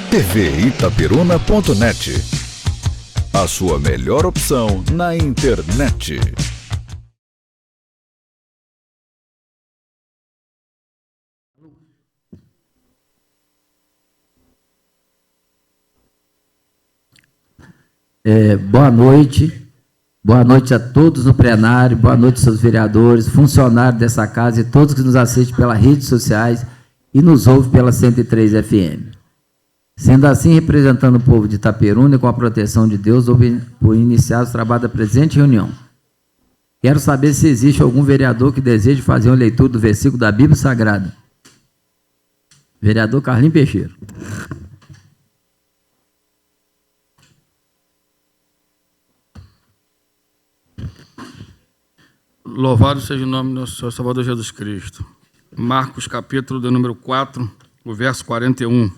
tvitaperuna.net, a sua melhor opção na internet. Boa noite a todos no plenário, boa noite aos seus vereadores, funcionários dessa casa e todos que nos assistem pelas redes sociais e nos ouvem pela 103 FM. Sendo assim, representando o povo de Itaperuna e com a proteção de Deus, vou iniciar o trabalho da presente reunião. Quero saber se existe algum vereador que deseje fazer uma leitura do versículo da Bíblia Sagrada. Vereador Carlinhos Peixeira. Louvado seja o nome do nosso Senhor Salvador Jesus Cristo. Marcos, capítulo de número 4, o verso 41.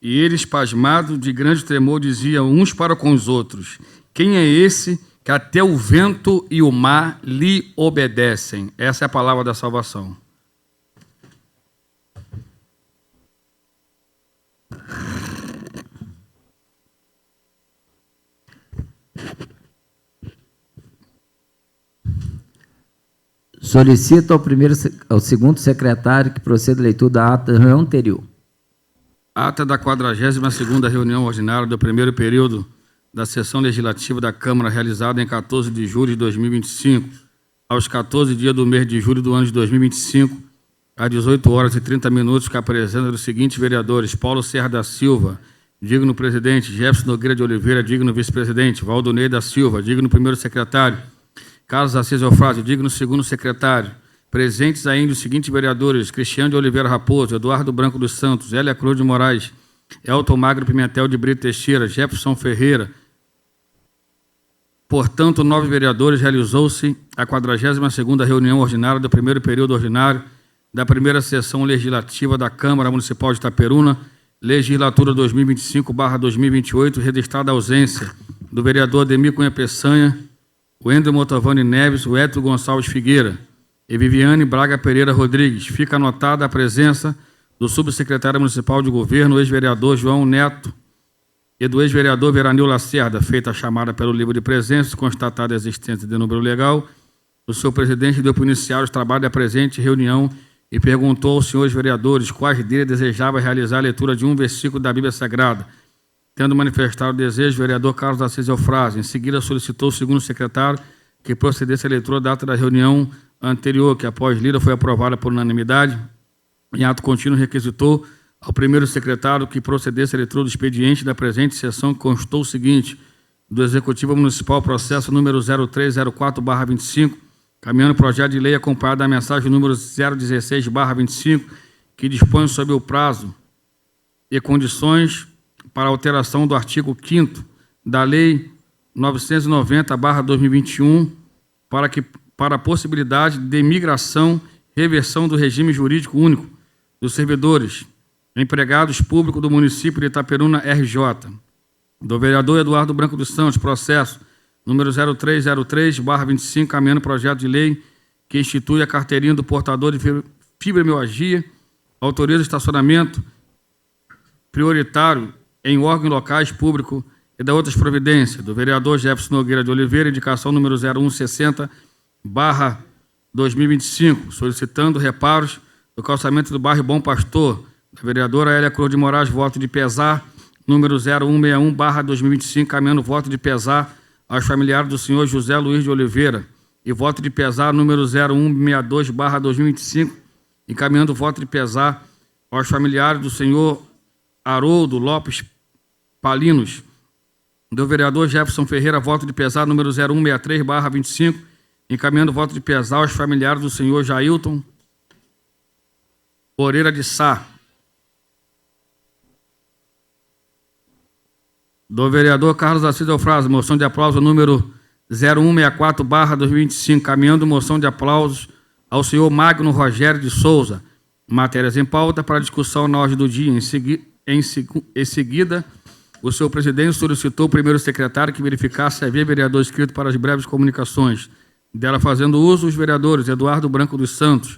E eles, pasmados de grande tremor, diziam uns para com os outros: quem é esse que até o vento e o mar lhe obedecem? Essa é a palavra da salvação. Solicito ao segundo secretário que proceda a leitura da ata da reunião anterior. Ata da 42ª reunião ordinária do primeiro período da sessão legislativa da Câmara, realizada em 14 de julho de 2025, aos 14 dias do mês de julho do ano de 2025, às 18 horas e 30 minutos, que apresenta os seguintes vereadores: Paulo Serra da Silva, digno presidente; Jefferson Nogueira de Oliveira, digno vice-presidente; Valdonei da Silva, digno primeiro secretário; Carlos Assis Eufrásio, digno segundo secretário. Presentes ainda os seguintes vereadores: Cristiano de Oliveira Raposo, Eduardo Branco dos Santos, Hélia Cruz de Moraes, Elton Magro Pimentel de Brito Teixeira, Jefferson Ferreira. Portanto, 9 vereadores. Realizou-se a 42ª reunião ordinária do primeiro período ordinário da primeira sessão legislativa da Câmara Municipal de Itaperuna, legislatura 2025/2028, registrada a ausência do vereador Ademir Cunha Peçanha, o Ender Motovani Neves, o Héctor Gonçalves Figueira e Viviane Braga Pereira Rodrigues. Fica anotada a presença do subsecretário municipal de governo, o ex-vereador João Neto, e do ex-vereador Veranil Lacerda. Feita a chamada pelo livro de presença, constatada a existência de número legal, o senhor presidente deu por iniciar os trabalhos da presente reunião e perguntou aos senhores vereadores quais deles desejavam realizar a leitura de um versículo da Bíblia Sagrada. Tendo manifestado o desejo, o vereador Carlos Assis Eufrásio, em seguida solicitou ao segundo secretário que procedesse a leitura da data da reunião anterior, que após lida foi aprovada por unanimidade. Em ato contínuo, requisitou ao primeiro secretário que procedesse a leitura do expediente da presente sessão, que constou o seguinte: do Executivo Municipal, processo número 0304/25, caminhando o projeto de lei acompanhado da mensagem número 016/25, que dispõe sobre o prazo e condições para alteração do artigo 5º da Lei 990/2021, para a possibilidade de migração, reversão do regime jurídico único dos servidores empregados públicos do município de Itaperuna, RJ. Do vereador Eduardo Branco dos Santos, processo número 0303/25, caminhando projeto de lei que institui a carteirinha do portador de fibromialgia, autoriza o estacionamento prioritário em órgãos locais públicos e da outras providências. Do vereador Jefferson Nogueira de Oliveira, indicação número 0160/2025, solicitando reparos do calçamento do bairro Bom Pastor. Da vereadora Hélia Cruz de Moraes, voto de pesar, número 0161/2025, caminhando voto de pesar aos familiares do senhor José Luiz de Oliveira, e voto de pesar, número 0162/2025, encaminhando voto de pesar aos familiares do senhor Haroldo Lopes Palinos. Do vereador Jefferson Ferreira, voto de pesar, número 0163/25, encaminhando voto de pesar aos familiares do senhor Jailton Moreira de Sá. Do vereador Carlos Assis Eufrásio, moção de aplauso número 0164/2025, caminhando moção de aplausos ao senhor Magno Rogério de Souza. Matérias em pauta para discussão na ordem do dia. Em seguida, o senhor presidente solicitou ao primeiro secretário que verificasse se havia vereador inscrito para as breves comunicações. Dela fazendo uso, os vereadores Eduardo Branco dos Santos,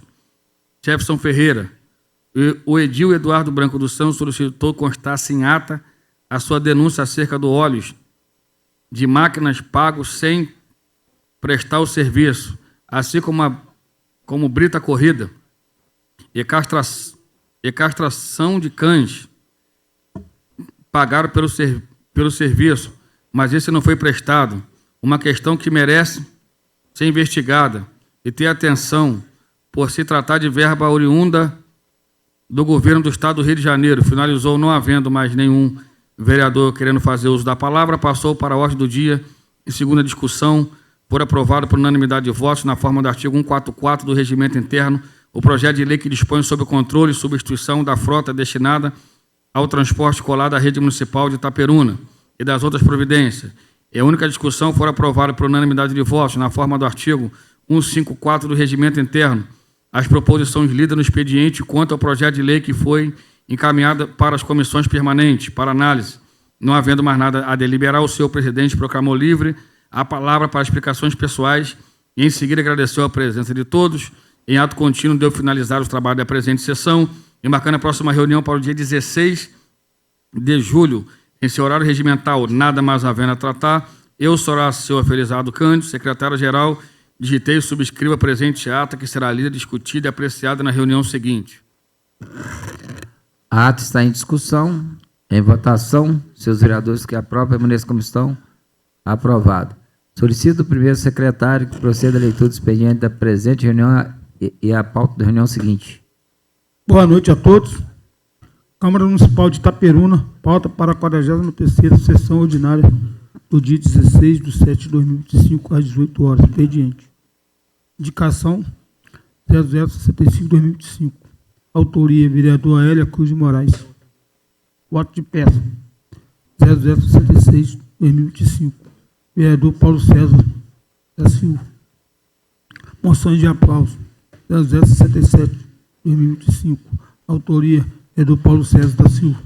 Jefferson Ferreira, O edil Eduardo Branco dos Santos solicitou constasse em ata a sua denúncia acerca do óleos de máquinas pagos sem prestar o serviço, assim como brita corrida e castração de cães pagaram pelo serviço, mas esse não foi prestado. Uma questão que merece ser investigada e ter atenção, por se tratar de verba oriunda do governo do Estado do Rio de Janeiro. Finalizou não havendo mais nenhum vereador querendo fazer uso da palavra, passou para a ordem do dia em segunda discussão, por aprovado por unanimidade de votos, na forma do artigo 144 do Regimento Interno, o projeto de lei que dispõe sobre o controle e substituição da frota destinada ao transporte escolar da rede municipal de Itaperuna e das outras providências. E a única discussão for aprovada por unanimidade de votos, na forma do artigo 154 do Regimento Interno, as proposições lidas no expediente quanto ao projeto de lei que foi encaminhada para as comissões permanentes para análise. Não havendo mais nada a deliberar, o senhor presidente proclamou livre a palavra para explicações pessoais e, em seguida, agradeceu a presença de todos. Em ato contínuo, deu finalizar os trabalhos da presente sessão e marcando a próxima reunião para o dia 16 de julho, em seu horário regimental, nada mais havendo a tratar. Eu, senhor Felizardo Cândido, secretário-geral, digitei e subscrevo a presente ata, que será lida, discutida e apreciada na reunião seguinte. A ata está em discussão, em votação. Seus vereadores que aprovam, permaneçam como estão. Aprovado. Solicito o primeiro secretário que proceda à leitura do expediente da presente reunião e a pauta da reunião seguinte. Boa noite a todos. Câmara Municipal de Itaperuna, pauta para a 43ª sessão ordinária do dia 16 de 7 de 2025, às 18 horas. Expediente. Indicação 0065-2025. Autoria, vereador Aélia Cruz de Moraes. Voto de peça 0066-2025. Vereador Paulo César da Silva. Moções de aplauso 0067-2025. Autoria, vereador Paulo César da Silva.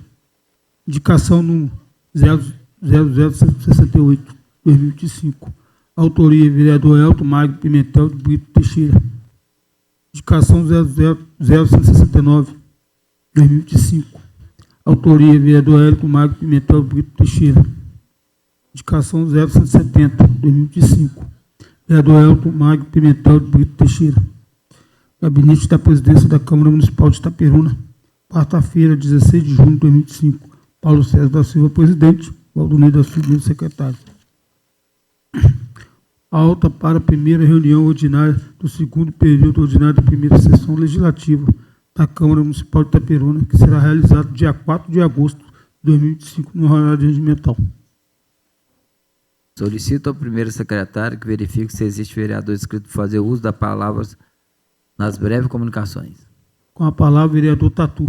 Indicação número 00068-2025. Autoria, vereador Elton Magno Pimentel de Brito Teixeira. Indicação 00169-2025. Autoria, vereador Elton Magno Pimentel de Brito Teixeira. Indicação 0170-2025. Vereador Elton Magno Pimentel de Brito Teixeira. Gabinete da Presidência da Câmara Municipal de Itaperuna, quarta-feira, 16 de junho de 2025. Paulo César da Silva, presidente. Valdonei da Silva, secretário. Alta para a primeira reunião ordinária do segundo período ordinário da primeira sessão legislativa da Câmara Municipal de Itaperuna, que será realizada dia 4 de agosto de 2025, no horário regimental. Solicito ao primeiro secretário que verifique se existe vereador inscrito para fazer uso da palavra nas breves comunicações. Com a palavra, vereador Tatu.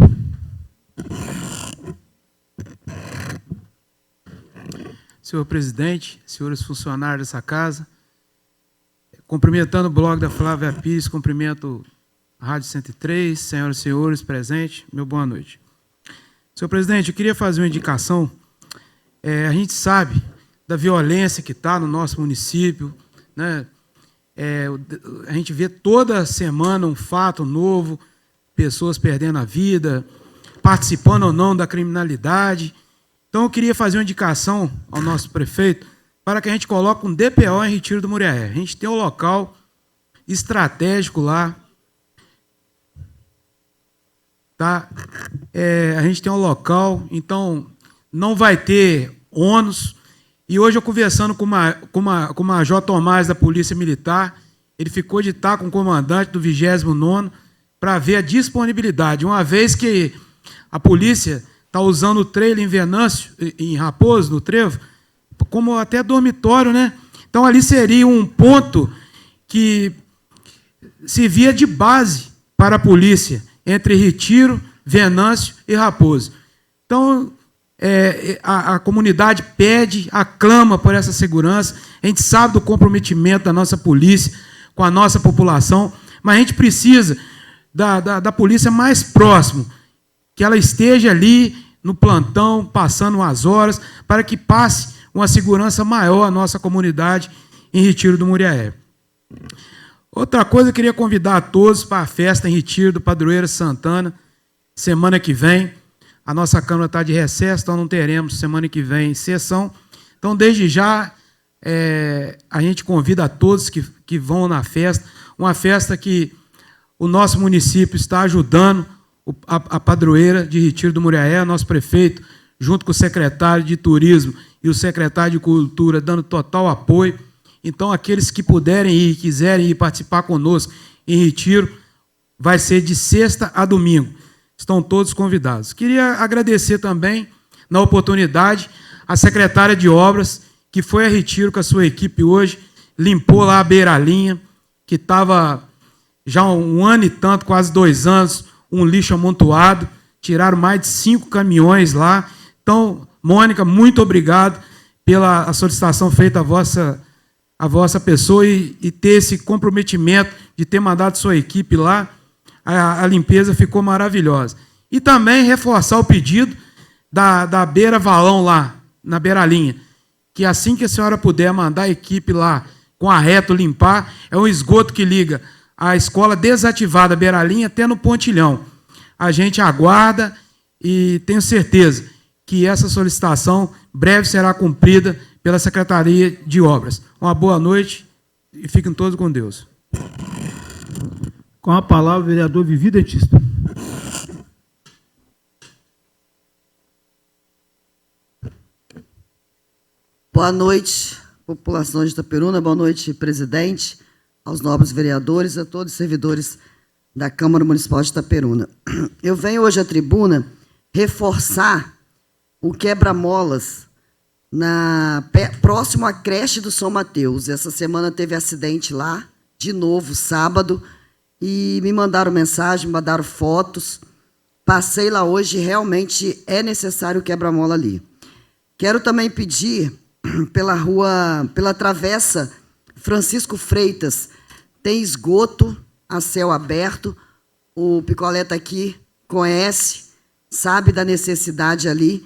Senhor presidente, senhores funcionários dessa casa, cumprimentando o blog da Flávia Pires, cumprimento a Rádio 103, senhoras e senhores presentes, meu boa noite. Senhor presidente, eu queria fazer uma indicação. A gente sabe da violência que está no nosso município, né? A gente vê toda semana um fato novo, pessoas perdendo a vida, participando ou não da criminalidade. Então, eu queria fazer uma indicação ao nosso prefeito para que a gente coloque um DPO em Retiro do Muriaé. A gente tem um local estratégico lá, tá? A gente tem um local, então não vai ter ônus. E hoje eu conversando com o Major Tomás da Polícia Militar, ele ficou de estar com o comandante do 29º para ver a disponibilidade, uma vez que a polícia está usando o trailer em Venâncio, em Raposo, no Trevo, como até dormitório, né? Então ali seria um ponto que servia de base para a polícia, entre Retiro, Venâncio e Raposo. Então, a comunidade pede, aclama por essa segurança. A gente sabe do comprometimento da nossa polícia com a nossa população, mas a gente precisa da polícia mais próximo, que ela esteja ali no plantão, passando as horas, para que passe uma segurança maior à nossa comunidade em Retiro do Muriaé. Outra coisa, eu queria convidar a todos para a festa em Retiro do Padroeiro Santana, semana que vem. A nossa Câmara está de recesso, então não teremos semana que vem sessão. Então, desde já, a gente convida a todos que vão na festa, uma festa que o nosso município está ajudando, a padroeira de Retiro do Muriaé, nosso prefeito, junto com o secretário de Turismo e o secretário de Cultura, dando total apoio. Então, aqueles que puderem ir, quiserem ir participar conosco em Retiro, vai ser de sexta a domingo. Estão todos convidados. Queria agradecer também, na oportunidade, a secretária de Obras, que foi a Retiro com a sua equipe hoje, limpou lá a beira-linha, que estava já um ano e tanto, quase 2 anos, um lixo amontoado, tiraram mais de 5 caminhões lá. Então, Mônica, muito obrigado pela solicitação feita à vossa pessoa e ter esse comprometimento de ter mandado sua equipe lá. A limpeza ficou maravilhosa. E também reforçar o pedido da beira-valão lá, na beira-linha, que assim que a senhora puder mandar a equipe lá com a reto limpar, é um esgoto que liga a escola desativada beira-linha até no pontilhão. A gente aguarda e tenho certeza que essa solicitação breve será cumprida pela Secretaria de Obras. Uma boa noite e fiquem todos com Deus. Com a palavra, o vereador Vivi Dentista. Boa noite, população de Itaperuna. Boa noite, presidente, aos nobres vereadores, a todos os servidores da Câmara Municipal de Itaperuna. Eu venho hoje à tribuna reforçar o quebra-molas próximo à creche do São Mateus. Essa semana teve acidente lá, de novo, sábado, e me mandaram mensagem, me mandaram fotos. Passei lá hoje, realmente é necessário o quebra-mola ali. Quero também pedir pela travessa Francisco Freitas, tem esgoto a céu aberto, o Picolé está aqui, conhece, sabe da necessidade ali.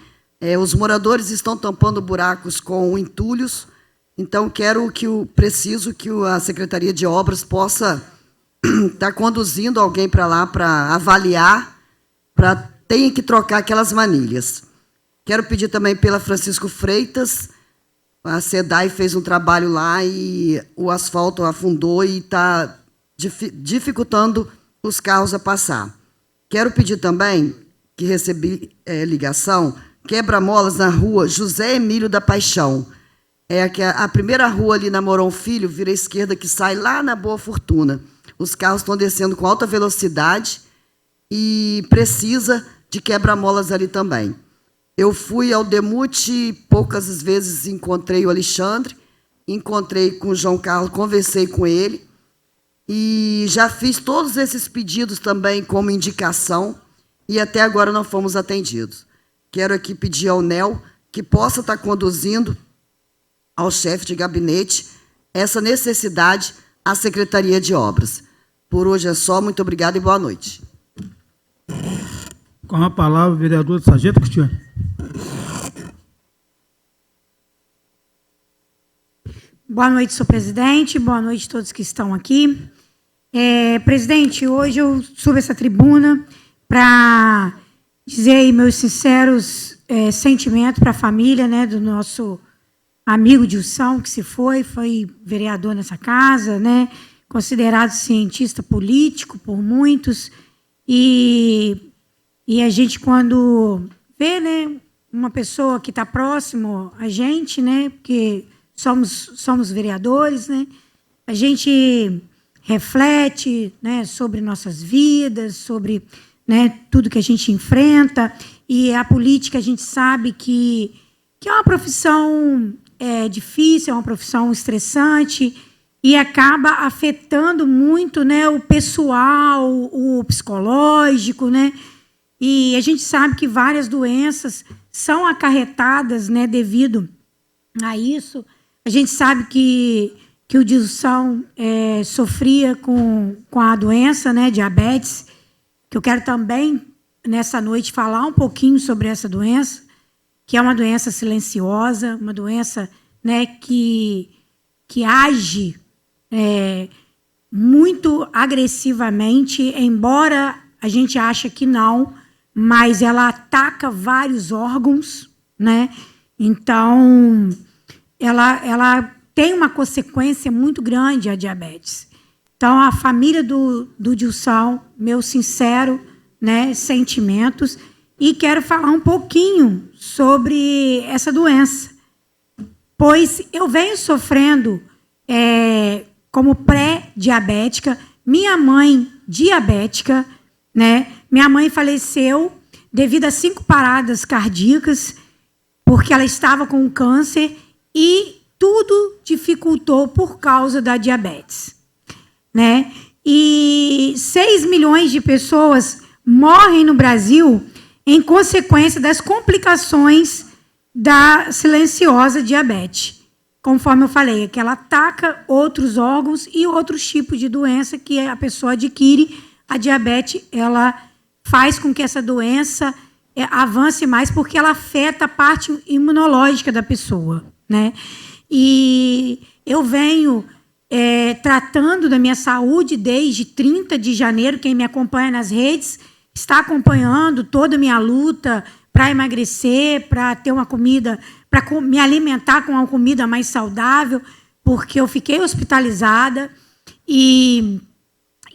Os moradores estão tampando buracos com entulhos, então preciso que a Secretaria de Obras possa estar conduzindo alguém para lá para avaliar, tem que trocar aquelas manilhas. Quero pedir também pela Francisco Freitas, a SEDAI fez um trabalho lá e o asfalto afundou e está dificultando os carros a passar. Quero pedir também, que recebi ligação, quebra-molas na rua José Emílio da Paixão. A primeira rua ali na Mourão Filho, vira à esquerda, que sai lá na Boa Fortuna. Os carros estão descendo com alta velocidade e precisa de quebra-molas ali também. Eu fui ao Demute, poucas vezes encontrei o Alexandre, encontrei com o João Carlos, conversei com ele e já fiz todos esses pedidos também como indicação e até agora não fomos atendidos. Quero aqui pedir ao NEL que possa estar conduzindo ao chefe de gabinete essa necessidade à Secretaria de Obras. Por hoje é só, muito obrigado e boa noite. Com a palavra, o vereador Sargento Cristiano. Boa noite, senhor presidente. Boa noite a todos que estão aqui. Presidente, hoje eu subo essa tribuna para dizer aí meus sinceros sentimentos para a família, né, do nosso amigo Dilson, que se foi vereador nessa casa, né, considerado cientista político por muitos, e a gente, quando vê, né, uma pessoa que está próximo a gente, né, porque somos vereadores, né, a gente reflete, né, sobre nossas vidas, sobre, né, tudo que a gente enfrenta, e a política a gente sabe que é uma profissão difícil, é uma profissão estressante, e acaba afetando muito, né, o pessoal, o psicológico, né, e a gente sabe que várias doenças são acarretadas, né, devido a isso. A gente sabe que o Dilson sofria com a doença, né, diabetes, que eu quero também, nessa noite, falar um pouquinho sobre essa doença, que é uma doença silenciosa, uma doença, né, que age muito agressivamente, embora a gente ache que não, mas ela ataca vários órgãos, né? Então, ela tem uma consequência muito grande, a diabetes. Então, a família do Dilson, meu sincero, né, sentimentos, e quero falar um pouquinho sobre essa doença, pois eu venho sofrendo como pré-diabética, minha mãe diabética, né? Minha mãe faleceu devido a 5 paradas cardíacas, porque ela estava com câncer e tudo dificultou por causa da diabetes, né? E 6 milhões de pessoas morrem no Brasil em consequência das complicações da silenciosa diabetes. Conforme eu falei, que ela ataca outros órgãos e outros tipos de doença que a pessoa adquire. A diabetes, ela faz com que essa doença avance mais, porque ela afeta a parte imunológica da pessoa, né? E eu venho tratando da minha saúde desde 30 de janeiro. Quem me acompanha nas redes está acompanhando toda a minha luta para emagrecer, para ter uma comida, para me alimentar com uma comida mais saudável, porque eu fiquei hospitalizada e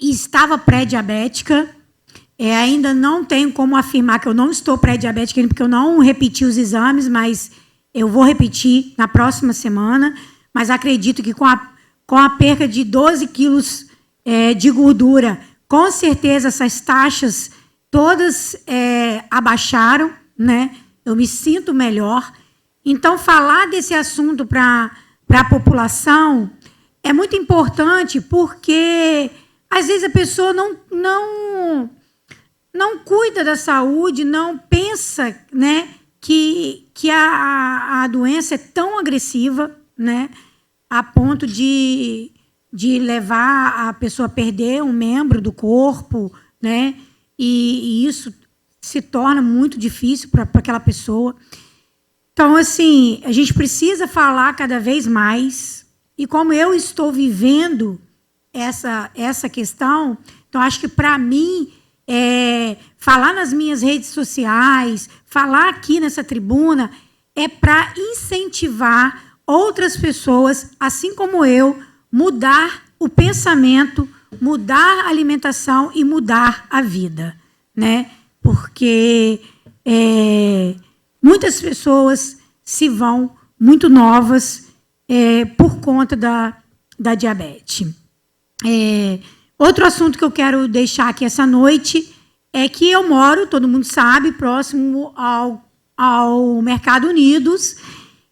estava pré-diabética. Ainda não tenho como afirmar que eu não estou pré-diabética, porque eu não repeti os exames, mas eu vou repetir na próxima semana. Mas acredito que com a perca de 12 quilos de gordura, com certeza essas taxas todas abaixaram, né? Eu me sinto melhor. Então, falar desse assunto para a população é muito importante, porque às vezes a pessoa não cuida da saúde, não pensa, né, que a doença é tão agressiva, né, a ponto de levar a pessoa a perder um membro do corpo, né, e isso se torna muito difícil para aquela pessoa. Então, assim, a gente precisa falar cada vez mais, e como eu estou vivendo essa questão, então acho que para mim falar nas minhas redes sociais, falar aqui nessa tribuna, é para incentivar outras pessoas, assim como eu, mudar o pensamento, mudar a alimentação e mudar a vida, né? Porque muitas pessoas se vão muito novas por conta da diabetes. Outro assunto que eu quero deixar aqui essa noite é que eu moro, todo mundo sabe, próximo ao Mercado Unidos,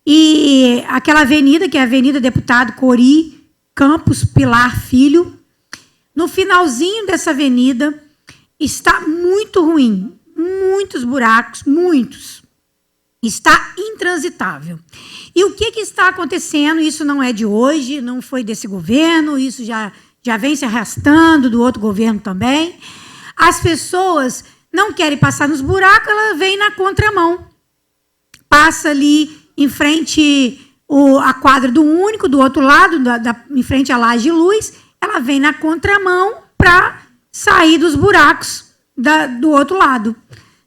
e aquela avenida, que é a Avenida Deputado Cori Campos Pilar Filho, no finalzinho dessa avenida está muito ruim, muitos buracos, muitos. Está intransitável. E o que está acontecendo? Isso não é de hoje, não foi desse governo, isso já vem se arrastando do outro governo também. As pessoas não querem passar nos buracos, ela vem na contramão. Passa ali em frente a quadra do Único, do outro lado, em frente à laje de luz, ela vem na contramão para sair dos buracos do outro lado,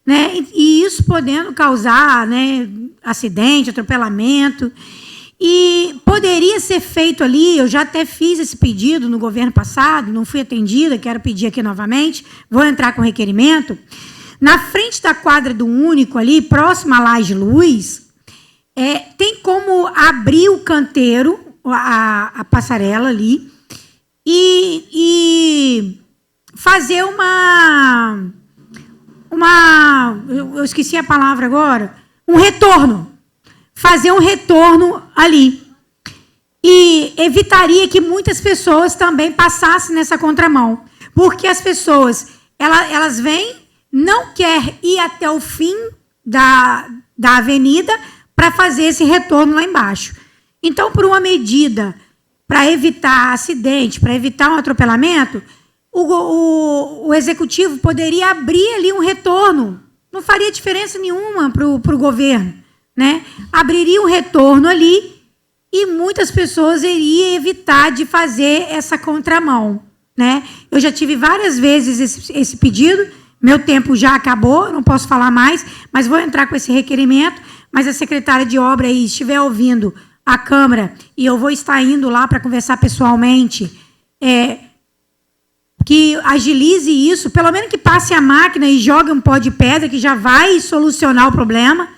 né? E isso podendo causar, né, acidente, atropelamento. E poderia ser feito ali, eu já até fiz esse pedido no governo passado, não fui atendida, quero pedir aqui novamente, vou entrar com requerimento. Na frente da quadra do Único, ali, próximo à laje de luz, tem como abrir o canteiro, a passarela ali, e fazer eu esqueci a palavra agora, um retorno. Fazer um retorno ali. E evitaria que muitas pessoas também passassem nessa contramão. Porque as pessoas, elas vêm, não querem ir até o fim da avenida para fazer esse retorno lá embaixo. Então, por uma medida para evitar acidente, para evitar um atropelamento, o executivo poderia abrir ali um retorno. Não faria diferença nenhuma para o governo, né? Abriria um retorno ali e muitas pessoas iriam evitar de fazer essa contramão, né? Eu já tive várias vezes esse pedido, Meu tempo já acabou, não posso falar mais, mas vou entrar com esse requerimento, mas a secretária de obra aí estiver ouvindo a Câmara, e eu vou estar indo lá para conversar pessoalmente, que agilize isso, pelo menos que passe a máquina e jogue um pó de pedra, que já vai solucionar o problema,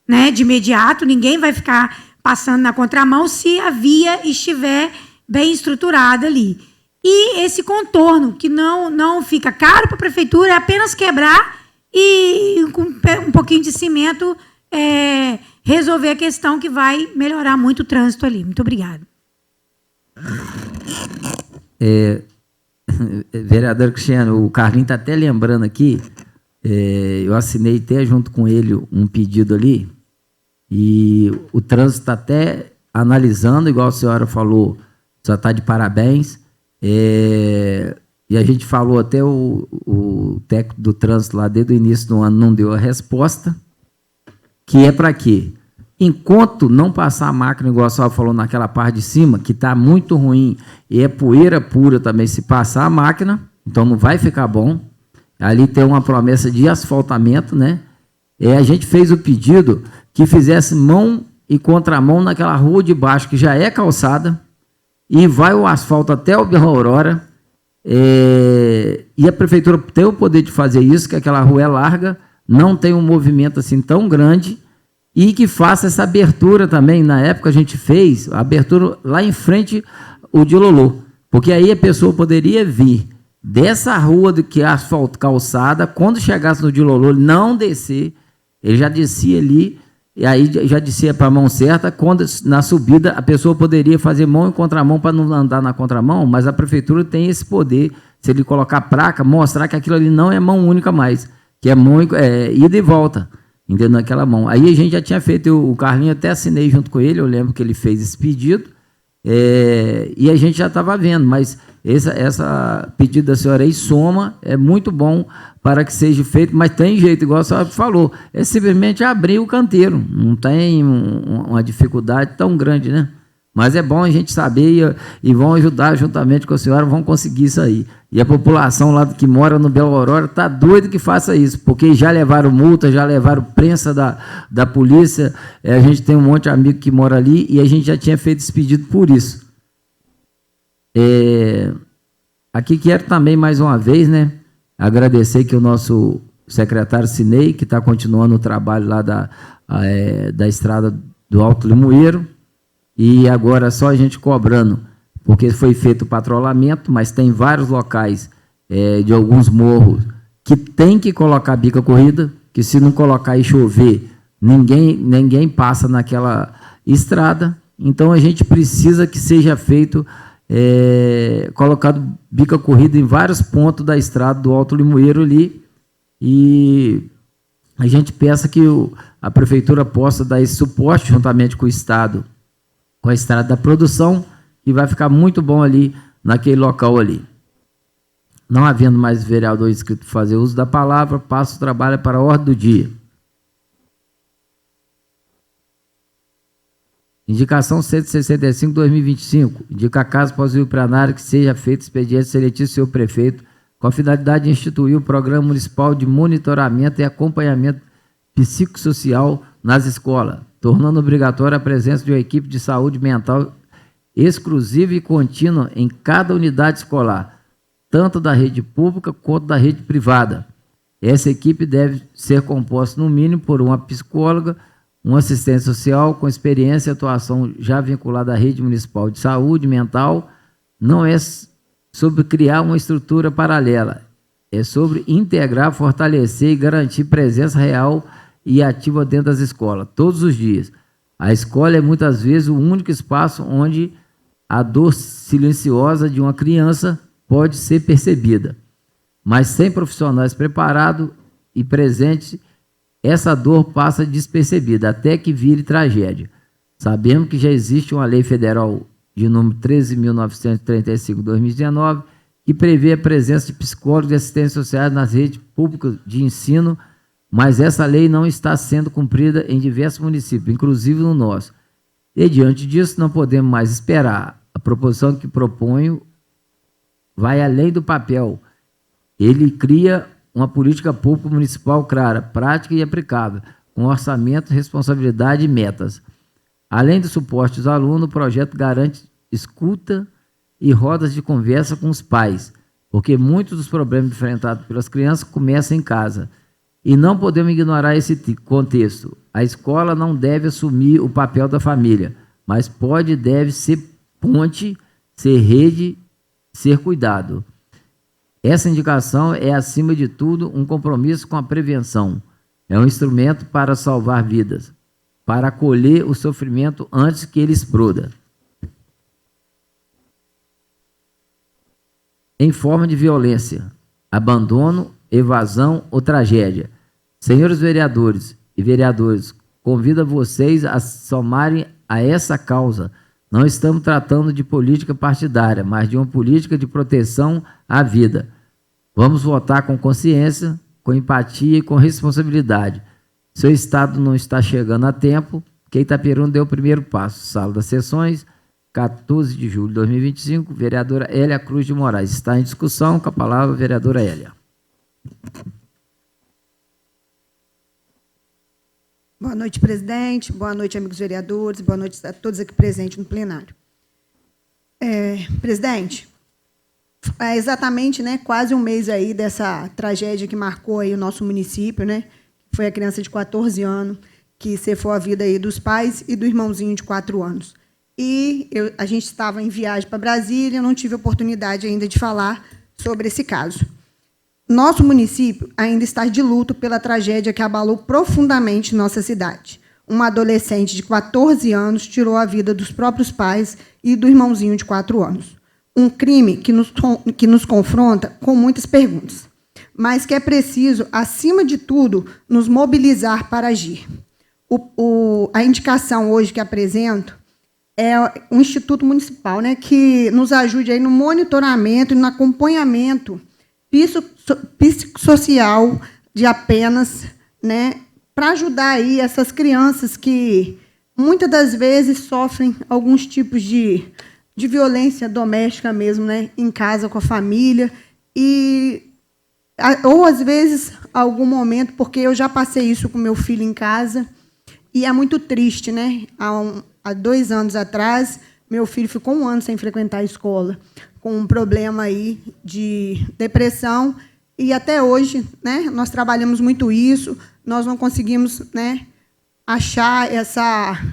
né, de imediato, ninguém vai ficar passando na contramão se a via estiver bem estruturada ali. E esse contorno, que não fica caro para a prefeitura, é apenas quebrar e com um pouquinho de cimento resolver a questão, que vai melhorar muito o trânsito ali. Muito obrigada. Vereador Cristiano, o Carlinhos está até lembrando aqui, eu assinei até junto com ele um pedido ali, e o trânsito está até analisando, igual a senhora falou, só está de parabéns, e a gente falou até o técnico do trânsito lá desde o início do ano não deu a resposta, que é para quê? Enquanto não passar a máquina, igual a senhora falou naquela parte de cima, que está muito ruim, e é poeira pura também, se passar a máquina, então não vai ficar bom. Ali tem uma promessa de asfaltamento, né? A gente fez o pedido que fizesse mão e contramão naquela rua de baixo, que já é calçada, e vai o asfalto até o Vila Aurora, e a prefeitura tem o poder de fazer isso, que aquela rua é larga, não tem um movimento assim tão grande, e que faça essa abertura também. Na época a gente fez a abertura lá em frente o de Lolô, porque aí a pessoa poderia vir dessa rua do que é asfalto calçada, quando chegasse no de Lolô, não descer, ele já descia ali, e aí já descia para a mão certa, quando na subida a pessoa poderia fazer mão e contramão para não andar na contramão, mas a prefeitura tem esse poder, se ele colocar placa, mostrar que aquilo ali não é mão única mais, que é mão ida e volta, entendeu? Naquela mão. Aí a gente já tinha feito, o Carlinho até assinei junto com ele, eu lembro que ele fez esse pedido, e a gente já estava vendo, mas essa pedido da senhora aí soma, é muito bom para que seja feito, mas tem jeito, igual a senhora falou, é simplesmente abrir o canteiro, não tem uma dificuldade tão grande, né? Mas é bom a gente saber, e vão ajudar juntamente com a senhora, vão conseguir isso aí. E a população lá que mora no Bela Aurora está doida que faça isso, porque já levaram multa, já levaram prensa da polícia, a gente tem um monte de amigo que mora ali, e a gente já tinha feito esse pedido por isso. Aqui quero também, mais uma vez, né, agradecer que o nosso secretário Cinei, que está continuando o trabalho lá da estrada do Alto Limoeiro, e agora só a gente cobrando, porque foi feito o patrulhamento, mas tem vários locais de alguns morros que tem que colocar bica corrida, que se não colocar e chover, ninguém passa naquela estrada. Então a gente precisa que seja feito, colocado bica corrida em vários pontos da estrada do Alto Limoeiro ali, e a gente pensa que a prefeitura possa dar esse suporte juntamente com o Estado, com a estrada da produção, e vai ficar muito bom ali, naquele local ali. Não havendo mais vereador inscrito para fazer uso da palavra, passo o trabalho para a ordem do dia. Indicação 165/2025. Indica a Casa Pós-Rio Plenário que seja feito expediente seletivo do senhor prefeito, com a finalidade de instituir o Programa Municipal de Monitoramento e Acompanhamento Psicossocial nas escolas, tornando obrigatória a presença de uma equipe de saúde mental exclusiva e contínua em cada unidade escolar, tanto da rede pública quanto da rede privada. Essa equipe deve ser composta, no mínimo, por uma psicóloga, um assistente social com experiência e atuação já vinculada à rede municipal de saúde mental. Não é sobre criar uma estrutura paralela, é sobre integrar, fortalecer e garantir presença real e ativa dentro das escolas, todos os dias. A escola é muitas vezes o único espaço onde a dor silenciosa de uma criança pode ser percebida. Mas sem profissionais preparados e presentes, essa dor passa despercebida, até que vire tragédia. Sabemos que já existe uma lei federal de número 13.935/2019, que prevê a presença de psicólogos e assistentes sociais nas redes públicas de ensino, mas essa lei não está sendo cumprida em diversos municípios, inclusive no nosso. E, diante disso, não podemos mais esperar. A proposição que proponho vai além do papel. Ele cria uma política pública municipal clara, prática e aplicável, com orçamento, responsabilidade e metas. Além do suporte aos alunos, o projeto garante escuta e rodas de conversa com os pais, porque muitos dos problemas enfrentados pelas crianças começam em casa. E não podemos ignorar esse contexto. A escola não deve assumir o papel da família, mas pode e deve ser ponte, ser rede, ser cuidado. Essa indicação é, acima de tudo, um compromisso com a prevenção. É um instrumento para salvar vidas, para acolher o sofrimento antes que ele exploda, em forma de violência, abandono, evasão ou tragédia. Senhores vereadores e vereadoras, convido vocês a somarem a essa causa. Não estamos tratando de política partidária, mas de uma política de proteção à vida. Vamos votar com consciência, com empatia e com responsabilidade. Seu Estado não está chegando a tempo, que Itaperuna deu o primeiro passo. Sala das Sessões, 14 de julho de 2025, vereadora Hélia Cruz de Moraes. Está em discussão, com a palavra a vereadora Hélia. Boa noite, presidente. Boa noite, amigos vereadores. Boa noite a todos aqui presentes no plenário. Presidente, é exatamente, né, quase um mês aí dessa tragédia que marcou aí o nosso município, né? Foi a criança de 14 anos que cefou a vida aí dos pais e do irmãozinho de 4 anos. E a gente estava em viagem para Brasília, eu não tive oportunidade ainda de falar sobre esse caso. Nosso município ainda está de luto pela tragédia que abalou profundamente nossa cidade. Uma adolescente de 14 anos tirou a vida dos próprios pais e do irmãozinho de 4 anos. Um crime que nos confronta com muitas perguntas, mas que é preciso, acima de tudo, nos mobilizar para agir. A indicação hoje que apresento é um instituto municipal, né, que nos ajude aí no monitoramento e no acompanhamento psicossocial de apenas, né, para ajudar aí essas crianças que muitas das vezes sofrem alguns tipos de violência doméstica mesmo, né, em casa com a família, ou às vezes algum momento, porque eu já passei isso com meu filho em casa, e é muito triste, né? Há 2 anos atrás, meu filho ficou 1 ano sem frequentar a escola, com um problema aí de depressão, e até hoje, né, nós trabalhamos muito isso, nós não conseguimos, né, achar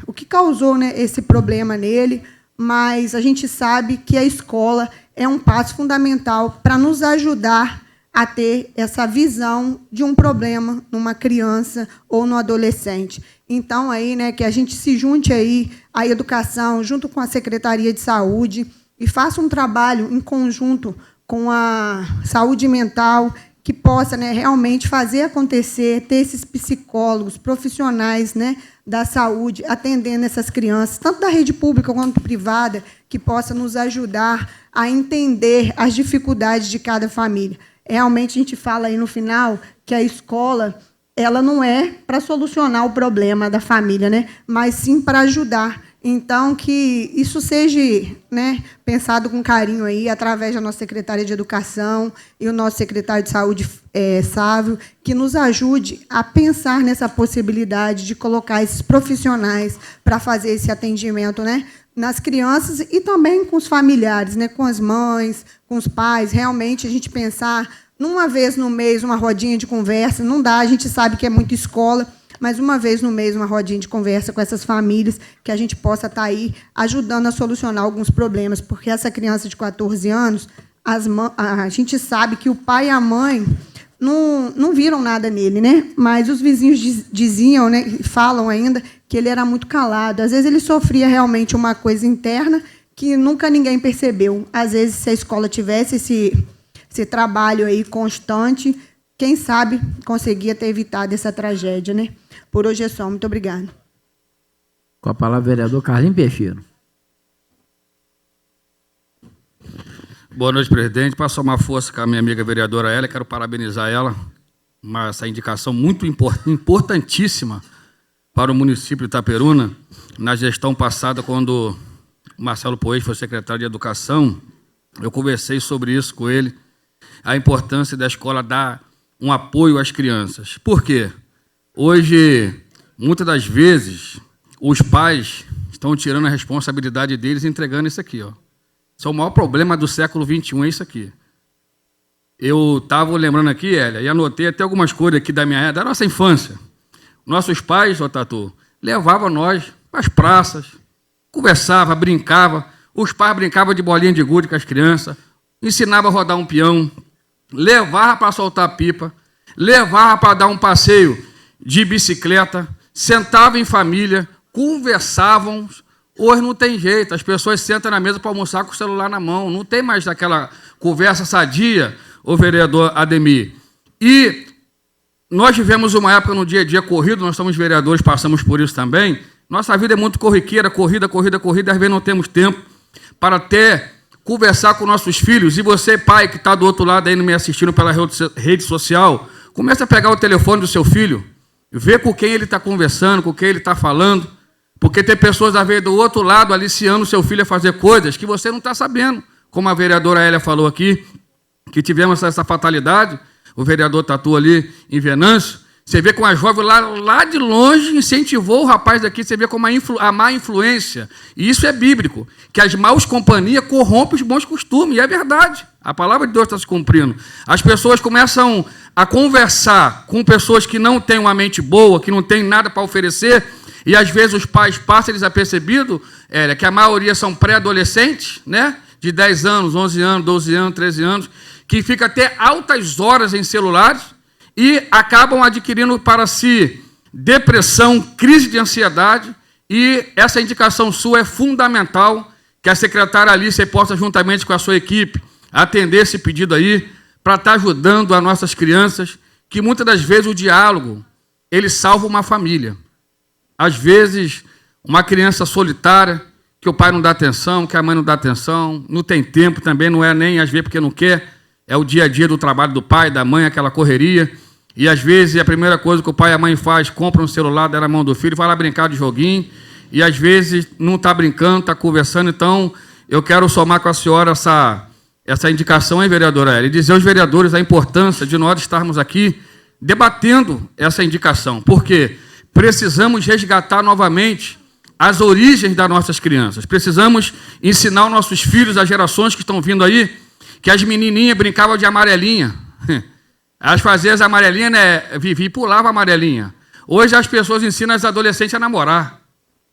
o que causou, né, esse problema nele, mas a gente sabe que a escola é um passo fundamental para nos ajudar a ter essa visão de um problema numa criança ou no adolescente. Então, aí, né, que a gente se junte aí à educação, junto com a Secretaria de Saúde, e faça um trabalho em conjunto com a saúde mental, que possa, né, realmente fazer acontecer, ter esses psicólogos profissionais, né, da saúde atendendo essas crianças, tanto da rede pública quanto privada, que possa nos ajudar a entender as dificuldades de cada família. Realmente, a gente fala aí no final que a escola ela não é para solucionar o problema da família, né, mas sim para ajudar. Então, que isso seja, né, pensado com carinho aí, através da nossa secretária de Educação e o nosso secretário de Saúde, Sávio, que nos ajude a pensar nessa possibilidade de colocar esses profissionais para fazer esse atendimento, né, nas crianças e também com os familiares, né, com as mães, com os pais. Realmente, a gente pensar, numa vez no mês, uma rodinha de conversa, não dá, a gente sabe que é muito escola, mas uma vez no mês, uma rodinha de conversa com essas famílias, que a gente possa estar aí ajudando a solucionar alguns problemas, porque essa criança de 14 anos, a gente sabe que o pai e a mãe não viram nada nele, né? Mas os vizinhos diziam, né, falam ainda, que ele era muito calado. Às vezes ele sofria realmente uma coisa interna que nunca ninguém percebeu. Às vezes, se a escola tivesse esse trabalho aí constante, quem sabe conseguia ter evitado essa tragédia, né? Por hoje é só. Muito obrigada. Com a palavra, o vereador Carlinhos Peixeiro. Boa noite, presidente. Para somar força com a minha amiga vereadora Hélia, quero parabenizar ela. Essa indicação muito importantíssima para o município de Itaperuna. Na gestão passada, quando o Marcelo Poete foi secretário de Educação, eu conversei sobre isso com ele, a importância da escola dar um apoio às crianças. Por quê? Hoje, muitas das vezes, os pais estão tirando a responsabilidade deles e entregando isso aqui. Ó. Isso é o maior problema do século XXI, é isso aqui. Eu estava lembrando aqui, Hélia, e anotei até algumas coisas aqui da nossa infância. Nossos pais, ó, Tatu, levavam nós para as praças, conversava, brincava. Os pais brincavam de bolinha de gude com as crianças, ensinavam a rodar um peão, levava para soltar pipa, levava para dar um passeio de bicicleta, sentava em família, conversavam. Hoje não tem jeito, as pessoas sentam na mesa para almoçar com o celular na mão, não tem mais aquela conversa sadia, o vereador Ademir. E nós vivemos uma época no dia a dia corrido, nós somos vereadores, passamos por isso também. Nossa vida é muito corriqueira, corrida, às vezes não temos tempo para até conversar com nossos filhos. E você, pai, que está do outro lado aí me assistindo pela rede social, comece a pegar o telefone do seu filho, ver com quem ele está conversando, com quem ele está falando, porque tem pessoas, às vezes, do outro lado, aliciando o seu filho a fazer coisas que você não está sabendo. Como a vereadora Hélia falou aqui, que tivemos essa fatalidade, o vereador Tatu ali em Venâncio, você vê como a jovem lá de longe incentivou o rapaz daqui, você vê como a má influência, e isso é bíblico, que as maus companhias corrompem os bons costumes, e é verdade, a palavra de Deus está se cumprindo. As pessoas começam a conversar com pessoas que não têm uma mente boa, que não têm nada para oferecer, e às vezes os pais passam desapercebido, que a maioria são pré-adolescentes, né? De 10 anos, 11 anos, 12 anos, 13 anos, que fica até altas horas em celulares e acabam adquirindo para si depressão, crise de ansiedade, e essa indicação sua é fundamental, que a secretária Alice possa, juntamente com a sua equipe, atender esse pedido aí, para estar ajudando as nossas crianças, que muitas das vezes o diálogo, ele salva uma família. Às vezes, uma criança solitária, que o pai não dá atenção, que a mãe não dá atenção, não tem tempo também, não é nem às vezes porque não quer, é o dia a dia do trabalho do pai, da mãe, aquela correria, e às vezes a primeira coisa que o pai e a mãe faz, compra um celular, dá na mão do filho, vai lá brincar de joguinho, e às vezes não está brincando, está conversando. Então eu quero somar com a senhora essa indicação, hein, vereadora Hélia, e dizer aos vereadores a importância de nós estarmos aqui debatendo essa indicação, porque precisamos resgatar novamente as origens das nossas crianças. Precisamos ensinar os nossos filhos, as gerações que estão vindo aí, que as menininhas brincavam de amarelinha. Elas faziam as amarelinhas, né? Vivi e pulava a amarelinha. Hoje as pessoas ensinam as adolescentes a namorar.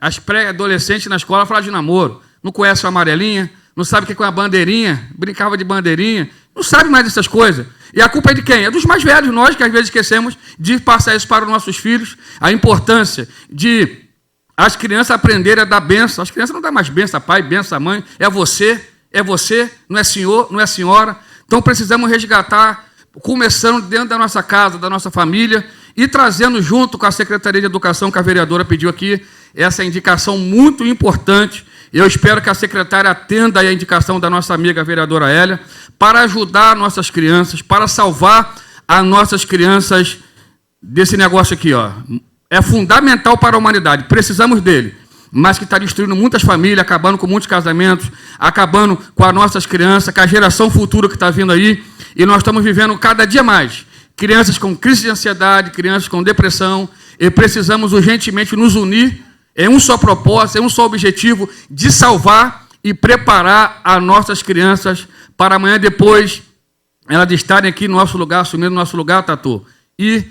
As pré-adolescentes na escola falam de namoro. Não conhecem a amarelinha, não sabem o que é uma bandeirinha, brincava de bandeirinha, não sabe mais dessas coisas. E a culpa é de quem? É dos mais velhos, nós que às vezes esquecemos de passar isso para os nossos filhos, a importância de as crianças aprenderem a dar bênção. As crianças não dão mais bênção a pai, bênção a mãe. É você, não é senhor, não é senhora. Então precisamos resgatar, começando dentro da nossa casa, da nossa família, e trazendo junto com a Secretaria de Educação, que a vereadora pediu aqui, essa indicação muito importante. Eu espero que a secretária atenda a indicação da nossa amiga vereadora Hélia, para ajudar nossas crianças, para salvar as nossas crianças desse negócio aqui, ó. É fundamental para a humanidade, precisamos dele, mas que está destruindo muitas famílias, acabando com muitos casamentos, acabando com as nossas crianças, com a geração futura que está vindo aí, e nós estamos vivendo cada dia mais crianças com crise de ansiedade, crianças com depressão, e precisamos urgentemente nos unir em um só propósito, em um só objetivo, de salvar e preparar as nossas crianças para amanhã, depois, elas estarem aqui no nosso lugar, assumindo o nosso lugar, Tatu, e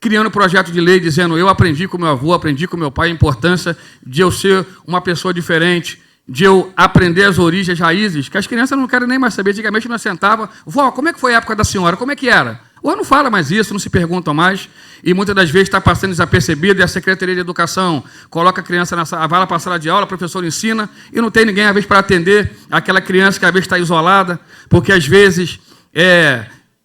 criando projeto de lei, dizendo, eu aprendi com meu avô, aprendi com meu pai a importância de eu ser uma pessoa diferente, de eu aprender as origens, as raízes, que as crianças não querem nem mais saber. Antigamente nós sentava, vó, como é que foi a época da senhora, como é que era? Hoje não fala mais isso, não se perguntam mais, e muitas das vezes está passando desapercebido, e a Secretaria de Educação coloca a criança na sala, vai lá para a sala de aula, o professor ensina, e não tem ninguém, às vezes, para atender aquela criança que, às vezes, está isolada, porque, às vezes,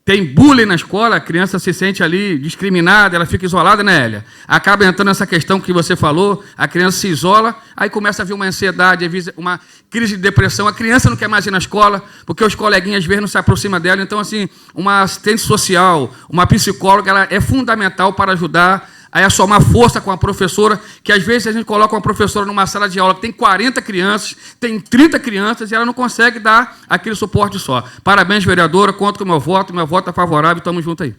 tem bullying na escola, a criança se sente ali discriminada, ela fica isolada, né, Hélia? Acaba entrando nessa questão que você falou, a criança se isola, aí começa a vir uma ansiedade, uma crise de depressão, a criança não quer mais ir na escola, porque os coleguinhas, às vezes, não se aproximam dela. Então, assim, uma assistente social, uma psicóloga, ela é fundamental para ajudar a somar força com a professora, que às vezes a gente coloca uma professora numa sala de aula que tem 40 crianças, tem 30 crianças, e ela não consegue dar aquele suporte só. Parabéns, vereadora, conto com o meu voto é favorável, estamos juntos aí.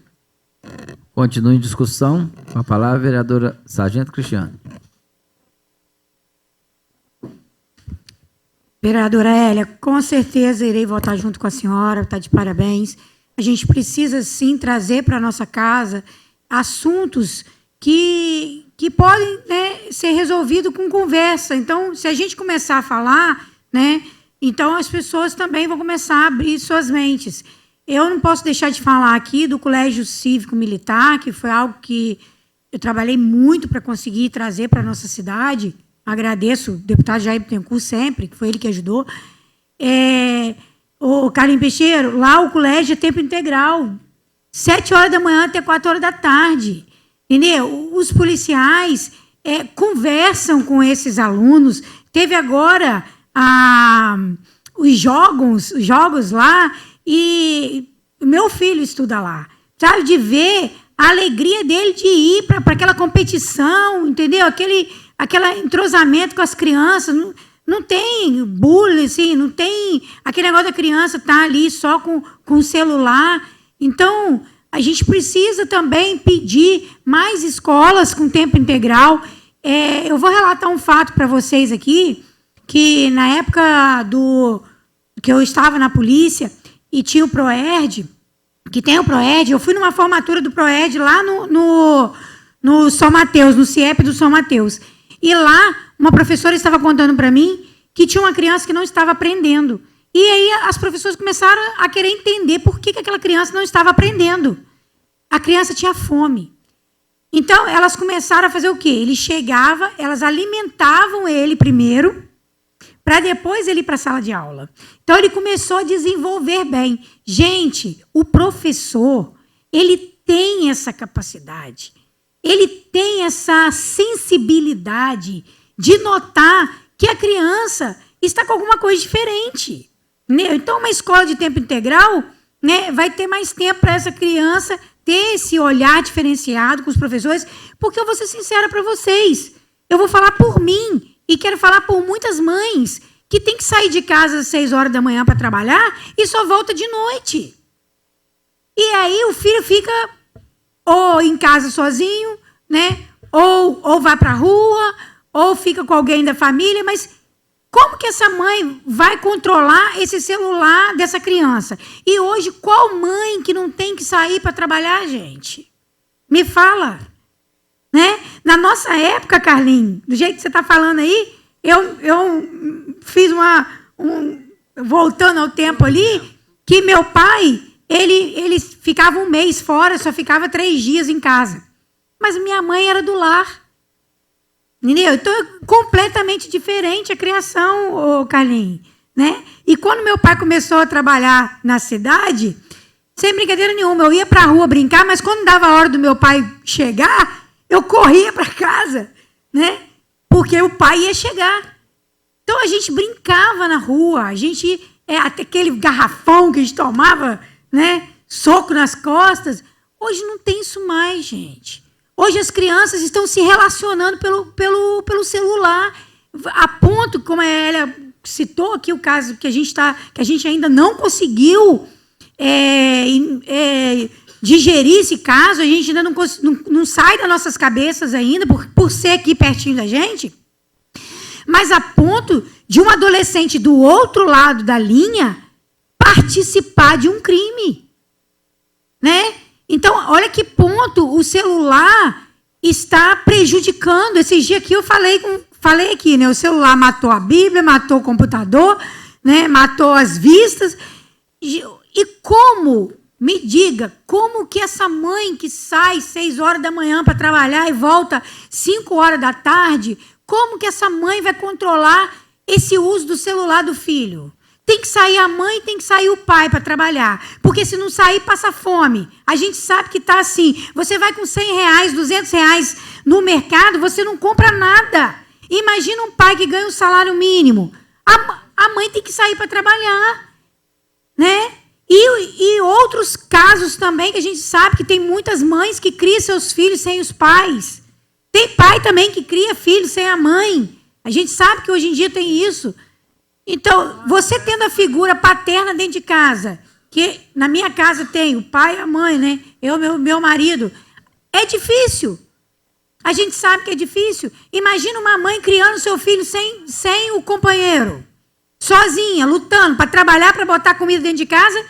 Continua em discussão. Com a palavra, a vereadora Sargento Cristiano. Vereadora Hélia, com certeza irei votar junto com a senhora, está de parabéns. A gente precisa, sim, trazer para a nossa casa assuntos que podem, né, ser resolvidos com conversa. Então, se a gente começar a falar, né, então as pessoas também vão começar a abrir suas mentes. Eu não posso deixar de falar aqui do Colégio Cívico Militar, que foi algo que eu trabalhei muito para conseguir trazer para a nossa cidade. Agradeço o deputado Jair Bittencourt sempre, que foi ele que ajudou. O Carlinhos Peixeiro, lá o colégio é tempo integral, 7 horas da manhã até 4 horas da tarde. Entendeu? Os policiais conversam com esses alunos. Teve agora os jogos lá, e meu filho estuda lá. Sabe, de ver a alegria dele de ir para aquela competição, entendeu? Aquele entrosamento com as crianças. Não tem bullying, assim, não tem aquele negócio da criança estar ali só com o celular. Então, a gente precisa também pedir mais escolas com tempo integral. Eu vou relatar um fato para vocês aqui, que na época que eu estava na polícia e tinha o PROERD, que tem o PROERD, eu fui numa formatura do PROERD lá no São Mateus, no CIEP do São Mateus. E lá, uma professora estava contando para mim que tinha uma criança que não estava aprendendo. E aí as professoras começaram a querer entender por que aquela criança não estava aprendendo. A criança tinha fome. Então, elas começaram a fazer o quê? Ele chegava, elas alimentavam ele primeiro, para depois ele ir para a sala de aula. Então, ele começou a desenvolver bem. Gente, o professor, ele tem essa capacidade, ele tem essa sensibilidade de notar que a criança está com alguma coisa diferente. Então, uma escola de tempo integral, né, vai ter mais tempo para essa criança ter esse olhar diferenciado com os professores, porque eu vou ser sincera para vocês. Eu vou falar por mim e quero falar por muitas mães que tem que sair de casa às 6 horas da manhã para trabalhar e só volta de noite. E aí o filho fica ou em casa sozinho, né? Ou vai para a rua, ou fica com alguém da família, mas como que essa mãe vai controlar esse celular dessa criança? E hoje, qual mãe que não tem que sair para trabalhar, gente? Me fala. Né? Na nossa época, Carlinhos, do jeito que você está falando aí, eu fiz voltando ao tempo ali, que meu pai, ele ficava 1 mês fora, só ficava 3 dias em casa. Mas minha mãe era do lar. Entendeu? Então, é completamente diferente a criação, Carlinhos. Né? E quando meu pai começou a trabalhar na cidade, sem brincadeira nenhuma, eu ia para a rua brincar, mas quando dava a hora do meu pai chegar, eu corria para casa, né? Porque o pai ia chegar. Então, a gente brincava na rua, a gente, até aquele garrafão que a gente tomava, né? Soco nas costas. Hoje não tem isso mais, gente. Hoje as crianças estão se relacionando pelo celular, a ponto, como a Hélia citou aqui o caso que a gente ainda não conseguiu digerir esse caso, a gente ainda não sai das nossas cabeças ainda, por ser aqui pertinho da gente, mas a ponto de um adolescente do outro lado da linha participar de um crime. Né? Então, olha que ponto o celular está prejudicando. Esses dias aqui eu falei aqui, né? O celular matou a Bíblia, matou o computador, né? Matou as vistas. E como, me diga, como que essa mãe que sai 6 horas da manhã para trabalhar e volta 5 horas da tarde, como que essa mãe vai controlar esse uso do celular do filho? Tem que sair a mãe, tem que sair o pai para trabalhar. Porque se não sair, passa fome. A gente sabe que está assim. Você vai com R$100, R$200 no mercado, você não compra nada. Imagina um pai que ganha um salário mínimo. A mãe tem que sair para trabalhar. Né? E outros casos também que a gente sabe que tem muitas mães que criam seus filhos sem os pais. Tem pai também que cria filhos sem a mãe. A gente sabe que hoje em dia tem isso. Então, você tendo a figura paterna dentro de casa que na minha casa tem o pai e a mãe, né? Meu marido. É difícil. A gente sabe que é difícil. Imagina uma mãe criando seu filho sem o companheiro. Sozinha, lutando para trabalhar, para botar comida dentro de casa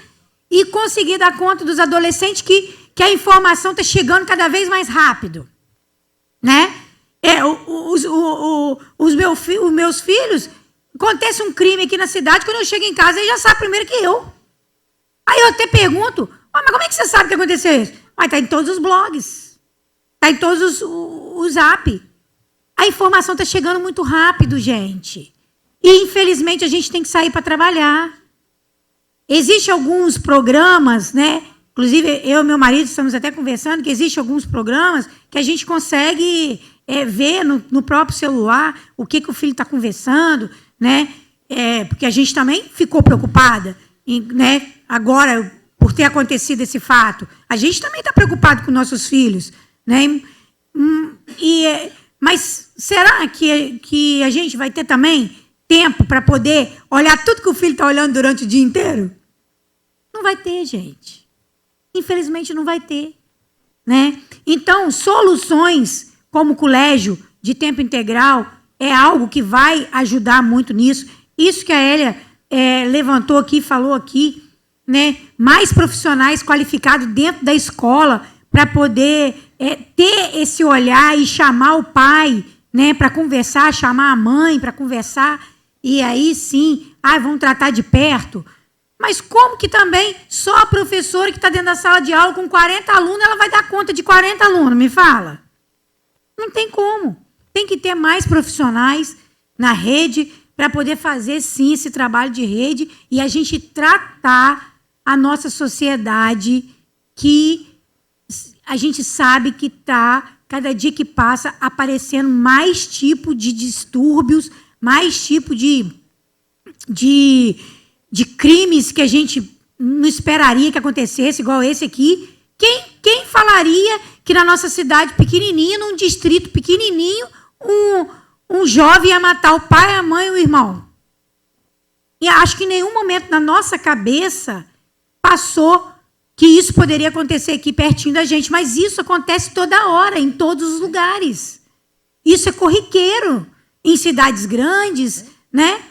e conseguir dar conta dos adolescentes que a informação está chegando cada vez mais rápido. Né? Os meus filhos, acontece um crime aqui na cidade, quando eu chego em casa, eles já sabem primeiro que eu. Aí eu até pergunto, mas como é que você sabe que aconteceu isso? Mas está em todos os blogs, está em todos os zap. A informação está chegando muito rápido, gente. E, infelizmente, a gente tem que sair para trabalhar. Existem alguns programas, né? Inclusive, eu e meu marido estamos até conversando que existem alguns programas que a gente consegue ver no próprio celular o que o filho está conversando, né? Porque a gente também ficou preocupada, né? Agora, por ter acontecido esse fato. A gente também está preocupado com nossos filhos, né? Mas será que a gente vai ter também tempo para poder olhar tudo que o filho está olhando durante o dia inteiro? Não vai ter, gente. Infelizmente, não vai ter. Né? Então, soluções como colégio de tempo integral é algo que vai ajudar muito nisso. Isso que a Hélia levantou aqui, falou aqui, né? Mais profissionais qualificados dentro da escola para poder ter esse olhar e chamar o pai, né, para conversar, chamar a mãe para conversar, e aí sim, vamos tratar de perto. Mas como que também só a professora que está dentro da sala de aula com 40 alunos, ela vai dar conta de 40 alunos? Me fala. Não tem como. Tem que ter mais profissionais na rede para poder fazer, sim, esse trabalho de rede e a gente tratar a nossa sociedade que a gente sabe que está, cada dia que passa, aparecendo mais tipo de distúrbios, mais tipo de crimes que a gente não esperaria que acontecesse, igual esse aqui. Quem falaria que na nossa cidade pequenininha, num distrito pequenininho, um jovem ia matar o pai, a mãe e o irmão? E acho que em nenhum momento na nossa cabeça passou que isso poderia acontecer aqui pertinho da gente, mas isso acontece toda hora, em todos os lugares. Isso é corriqueiro em cidades grandes, né?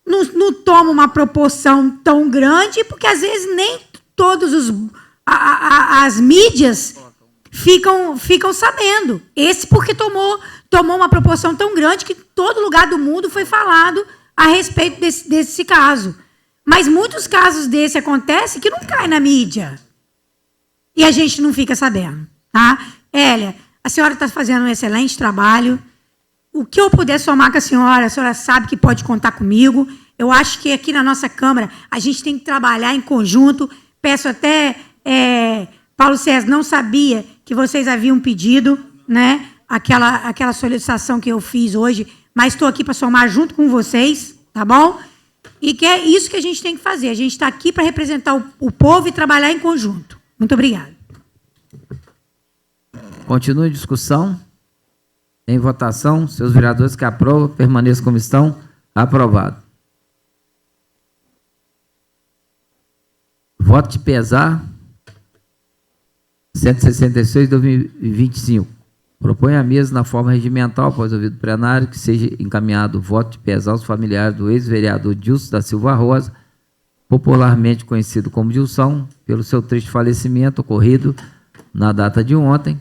Não toma uma proporção tão grande, porque às vezes nem todos as mídias ficam sabendo. Esse porque tomou uma proporção tão grande que todo lugar do mundo foi falado a respeito desse caso. Mas muitos casos desse acontecem que não caem na mídia. E a gente não fica sabendo. Tá? Hélia, a senhora está fazendo um excelente trabalho. O que eu puder somar com a senhora sabe que pode contar comigo. Eu acho que aqui na nossa Câmara a gente tem que trabalhar em conjunto. Peço até, Paulo César, não sabia que vocês haviam pedido, né, aquela solicitação que eu fiz hoje, mas estou aqui para somar junto com vocês, tá bom? E que é isso que a gente tem que fazer. A gente está aqui para representar o povo e trabalhar em conjunto. Muito obrigada. Continua a discussão. Em votação, seus vereadores que aprovam, permaneçam como estão. Aprovado. Voto de pesar 166/2025. Propõe à mesa, na forma regimental, após ouvido plenário, que seja encaminhado o voto de pesar aos familiares do ex-vereador Dilson da Silva Rosa, popularmente conhecido como Dilson, pelo seu triste falecimento ocorrido na data de ontem.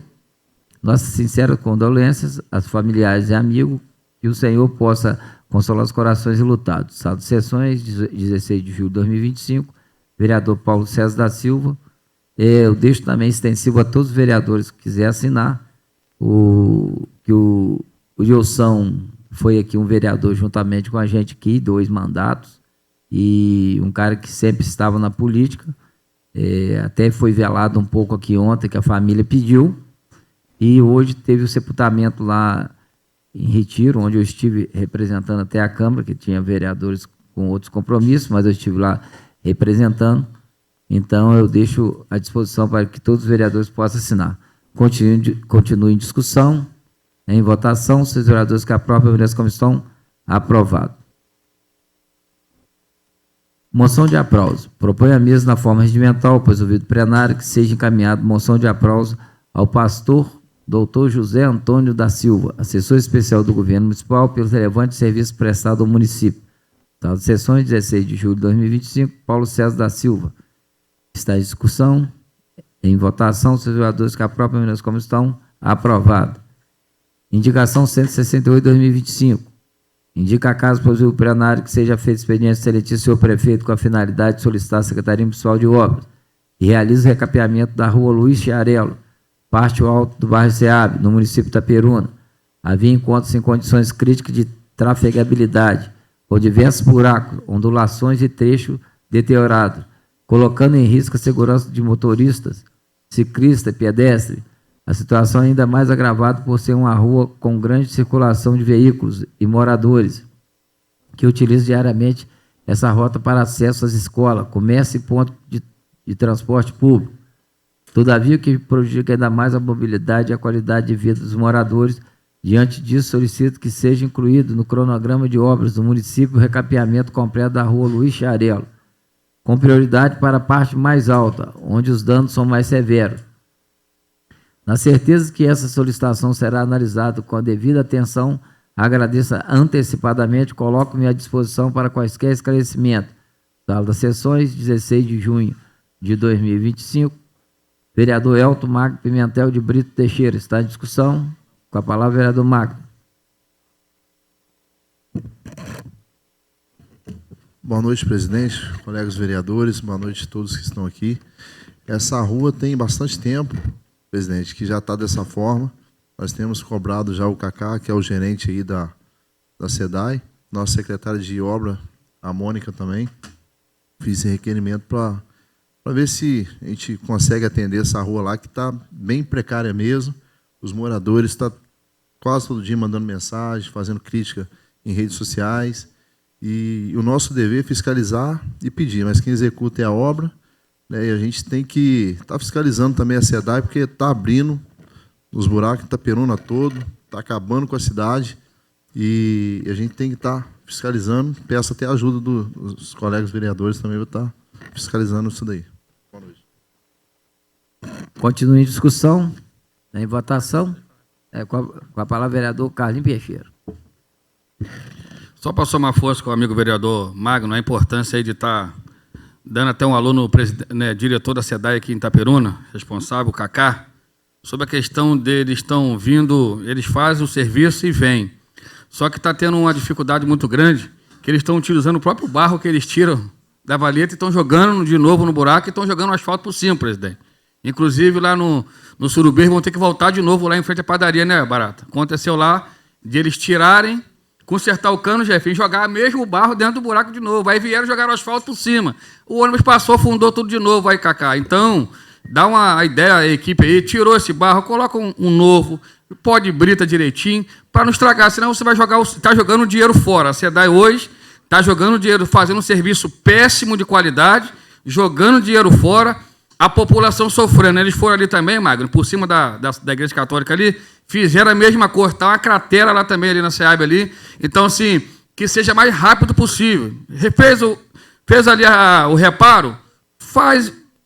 Nossas sinceras condolências aos familiares e amigos, que o Senhor possa consolar os corações enlutados. Sala de sessões, 16 de julho de 2025, vereador Paulo César da Silva. Eu deixo também extensivo a todos os vereadores que quiserem assinar, que o Dilson foi aqui um vereador juntamente com a gente aqui, 2 mandatos, e um cara que sempre estava na política, até foi velado um pouco aqui ontem, que a família pediu, e hoje teve o sepultamento lá em Retiro, onde eu estive representando até a Câmara, que tinha vereadores com outros compromissos, mas eu estive lá representando. Então, eu deixo à disposição para que todos os vereadores possam assinar. Continue em discussão, em votação, os vereadores que aprovam, permaneçam como estão. Aprovado. Moção de aplauso. Propõe a mesa na forma regimental, pois ouvido plenário, que seja encaminhado moção de aplauso ao pastor Dr. José Antônio da Silva, assessor especial do Governo Municipal, pelo relevante serviço prestado ao município. Tal de sessões, 16 de julho de 2025, Paulo César da Silva. Está em discussão, em votação, os vereadores que aprovam as como estão, aprovado. Indicação 168/2025. Indica a casa para o plenário que seja feito expediente seletivo do senhor prefeito com a finalidade de solicitar a Secretaria Municipal de Obras e realiza o recapeamento da rua Luiz Chiarello, parte alto do bairro Seab, no município de Itaperuna. Havia encontros em condições críticas de trafegabilidade, com diversos buracos, ondulações e trecho deteriorado, colocando em risco a segurança de motoristas, ciclistas e pedestres. A situação é ainda mais agravada por ser uma rua com grande circulação de veículos e moradores, que utilizam diariamente essa rota para acesso às escolas, comércio e pontos de transporte público. Todavia, o que prejudica ainda mais a mobilidade e a qualidade de vida dos moradores. Diante disso, solicito que seja incluído no cronograma de obras do município o recapeamento completo da rua Luiz Chiarello, com prioridade para a parte mais alta, onde os danos são mais severos. Na certeza que essa solicitação será analisada com a devida atenção, agradeço antecipadamente, coloco-me à disposição para quaisquer esclarecimentos. Sala das sessões, 16 de junho de 2025. Vereador Elton Magno Pimentel de Brito Teixeira. Está em discussão. Com a palavra, vereador Magno. Boa noite, presidente, colegas vereadores, boa noite a todos que estão aqui. Essa rua tem bastante tempo, presidente, que já está dessa forma. Nós temos cobrado já o Cacá, que é o gerente aí da SEDAI, nossa secretária de obra, a Mônica também. Fiz esse requerimento para ver se a gente consegue atender essa rua lá, que está bem precária mesmo. Os moradores estão quase todo dia mandando mensagem, fazendo crítica em redes sociais. E o nosso dever é fiscalizar e pedir, mas quem executa é a obra, né? E a gente tem que estar fiscalizando também a SEDAI, porque está abrindo os buracos, Itaperuna todo, está acabando com a cidade, e a gente tem que estar fiscalizando. Peço até a ajuda dos colegas vereadores também, para estar fiscalizando isso daí. Boa noite. Continue em discussão, em votação. Com a palavra, vereador Carlinhos Peixeira. Só para somar força com o amigo vereador Magno, a importância aí de estar dando até um aluno, diretor da SEDAI aqui em Itaperuna, responsável, o Cacá, sobre a questão deles estão vindo, eles fazem o serviço e vêm. Só que está tendo uma dificuldade muito grande, que eles estão utilizando o próprio barro que eles tiram da valeta e estão jogando de novo no buraco e estão jogando asfalto por cima, presidente. Inclusive, lá no Surubim, vão ter que voltar de novo lá em frente à padaria, né, Barata? Aconteceu lá de eles tirarem, consertar o cano, Jefinho, jogar mesmo o barro dentro do buraco de novo. Aí vieram jogar o asfalto por cima. O ônibus passou, afundou tudo de novo, aí, Cacá. Então, dá uma ideia à equipe aí, tirou esse barro, coloca um novo, pode brita direitinho, para não estragar, senão você vai jogar, está jogando dinheiro fora. A SEDAI hoje está jogando dinheiro, fazendo um serviço péssimo de qualidade, jogando dinheiro fora, a população sofrendo. Eles foram ali também, Magno, por cima da Igreja Católica ali, fizeram a mesma coisa, está uma cratera lá também, ali na SEAB ali. Então, assim, que seja mais rápido possível. Fez ali o reparo,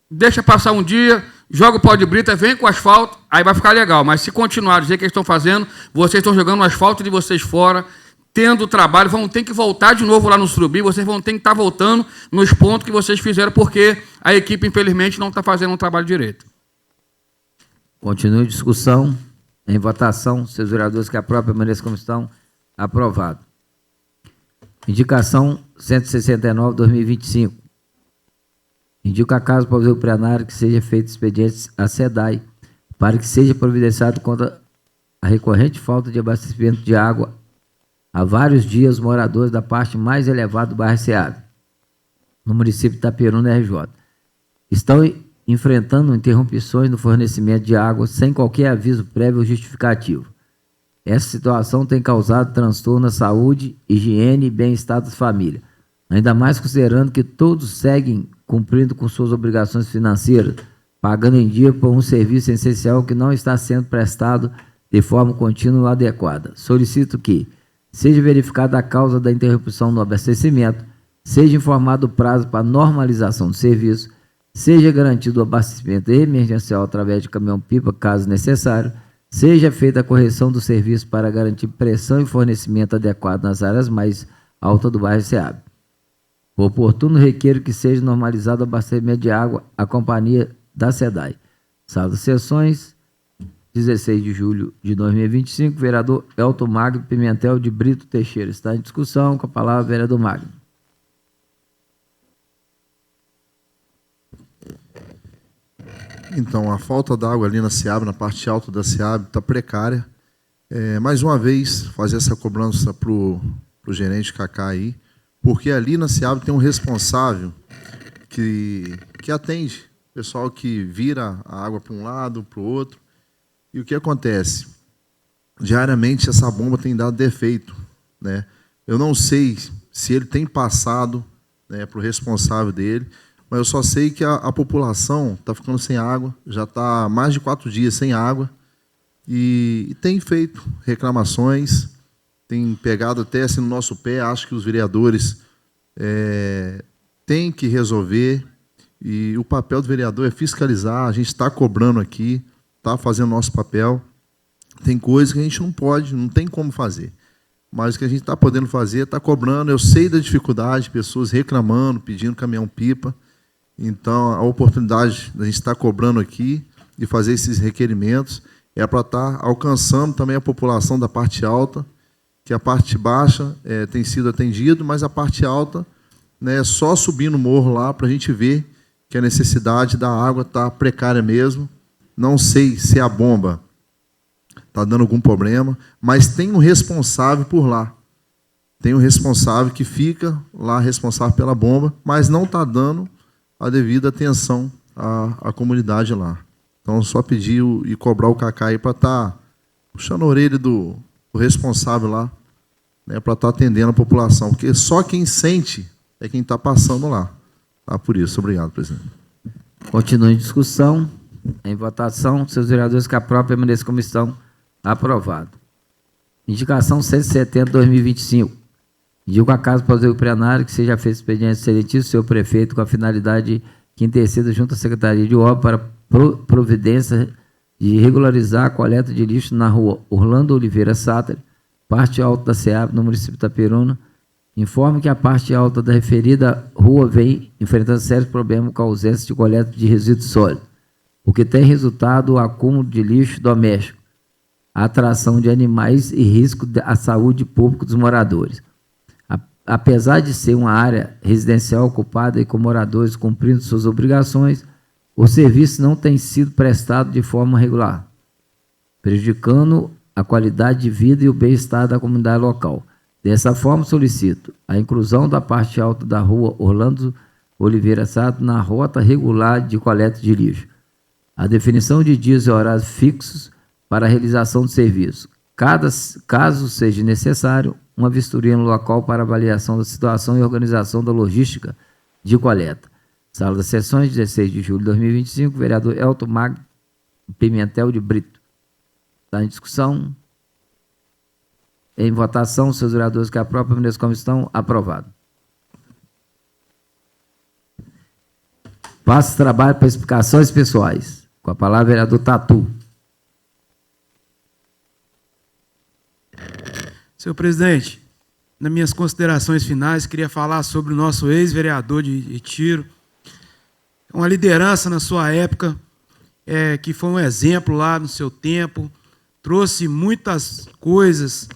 deixa passar um dia, joga o pó de brita, vem com o asfalto, aí vai ficar legal. Mas se continuar do jeito que eles estão fazendo, vocês estão jogando o asfalto de vocês fora, tendo trabalho, vão ter que voltar de novo lá no Surubim, vocês vão ter que estar voltando nos pontos que vocês fizeram, porque a equipe, infelizmente, não está fazendo um trabalho direito. Continue a discussão. Em votação, seus vereadores que aprovam, permaneçam como estão. Aprovado. Indicação 169/2025. Indica a casa para o plenário que seja feito expediente à SEDAI para que seja providenciado contra a recorrente falta de abastecimento de água há vários dias os moradores da parte mais elevada do bairro Seab, no município de Itaperuna, RJ. Estão enfrentando interrupções no fornecimento de água sem qualquer aviso prévio ou justificativo. Essa situação tem causado transtorno na saúde, higiene e bem-estar das famílias, ainda mais considerando que todos seguem cumprindo com suas obrigações financeiras, pagando em dia por um serviço essencial que não está sendo prestado de forma contínua e adequada. Solicito que seja verificada a causa da interrupção no abastecimento, seja informado o prazo para normalização do serviço, seja garantido o abastecimento emergencial através de caminhão-pipa, caso necessário, seja feita a correção do serviço para garantir pressão e fornecimento adequado nas áreas mais altas do bairro SEAB. Por oportuno, requeiro que seja normalizado o abastecimento de água à companhia da SEDAI. Sala de sessões, 16 de julho de 2025, vereador Elton Magno Pimentel de Brito Teixeira. Está em discussão, com a palavra o vereador Magno. Então, a falta d'água ali na SEAB, na parte alta da SEAB, está precária. Mais uma vez, fazer essa cobrança para o gerente Cacá aí, porque ali na SEAB tem um responsável que atende o pessoal que vira a água para um lado, para o outro. E o que acontece? Diariamente essa bomba tem dado defeito, né? Eu não sei se ele tem passado, né, para o responsável dele, mas eu só sei que a população está ficando sem água, já está mais de 4 dias sem água, e tem feito reclamações, tem pegado até assim no nosso pé. Acho que os vereadores têm que resolver, e o papel do vereador é fiscalizar. A gente está cobrando aqui, está fazendo nosso papel. Tem coisas que a gente não pode, não tem como fazer, mas o que a gente está podendo fazer é estar cobrando. Eu sei da dificuldade, pessoas reclamando, pedindo caminhão-pipa. Então, a oportunidade da gente estar cobrando aqui, de fazer esses requerimentos, é para estar alcançando também a população da parte alta, que a parte baixa tem sido atendido, mas a parte alta, né, só subir no morro lá para a gente ver que a necessidade da água está precária mesmo. Não sei se a bomba está dando algum problema, mas tem um responsável por lá. Tem um responsável que fica lá, responsável pela bomba, mas não está dando a devida atenção à comunidade lá. Então, só pedir e cobrar o Cacá aí para estar puxando a orelha do responsável lá, né, para estar atendendo a população, porque só quem sente é quem está passando lá. Tá? Por isso, obrigado, presidente. Continua em discussão. Em votação, seus vereadores que aprovam, permaneçam como estão. Aprovado. Indicação 170/2025. Indico a Casa Poder Plenário que seja feito expediente seletivo do seu prefeito com a finalidade que interceda junto à Secretaria de Obras para providência de regularizar a coleta de lixo na rua Orlando Oliveira Sáter, parte alta da SEAB, no município de Itaperuna. Informe que a parte alta da referida rua vem enfrentando sérios problemas com a ausência de coleta de resíduos sólidos, o que tem resultado o acúmulo de lixo doméstico, a atração de animais e risco à saúde pública dos moradores. Apesar de ser uma área residencial ocupada e com moradores cumprindo suas obrigações, o serviço não tem sido prestado de forma regular, prejudicando a qualidade de vida e o bem-estar da comunidade local. Dessa forma, solicito a inclusão da parte alta da rua Orlando Oliveira Sato na rota regular de coleta de lixo, a definição de dias e horários fixos para a realização do serviço. Caso seja necessário, uma vistoria no local para avaliação da situação e organização da logística de coleta. Sala das Sessões, 16 de julho de 2025, vereador Elton Magno Pimentel de Brito. Está em discussão. Em votação, seus vereadores que aprovam, permaneçam como estão. Aprovado. Passo o trabalho para explicações pessoais. Com a palavra, vereador Tatu. Senhor presidente, nas minhas considerações finais, queria falar sobre o nosso ex-vereador de Retiro, uma liderança na sua época, que foi um exemplo lá no seu tempo, trouxe muitas coisas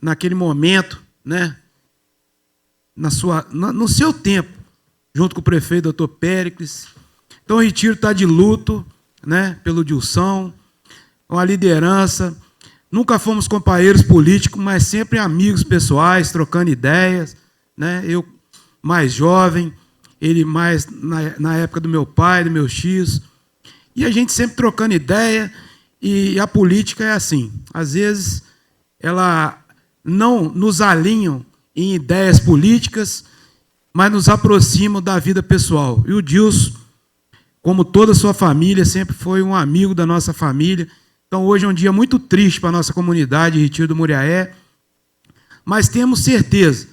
naquele momento, né, no seu tempo, junto com o prefeito doutor Péricles. Então o Retiro está de luto, né, pelo Dilson, uma liderança. Nunca fomos companheiros políticos, mas sempre amigos pessoais, trocando ideias, né? Eu mais jovem, ele mais na época do meu pai, do meu X. E a gente sempre trocando ideia, e a política é assim. Às vezes, ela não nos alinham em ideias políticas, mas nos aproximam da vida pessoal. E o Dilson, como toda a sua família, sempre foi um amigo da nossa família. Então, hoje é um dia muito triste para a nossa comunidade, Retiro do Muriaé, mas temos certeza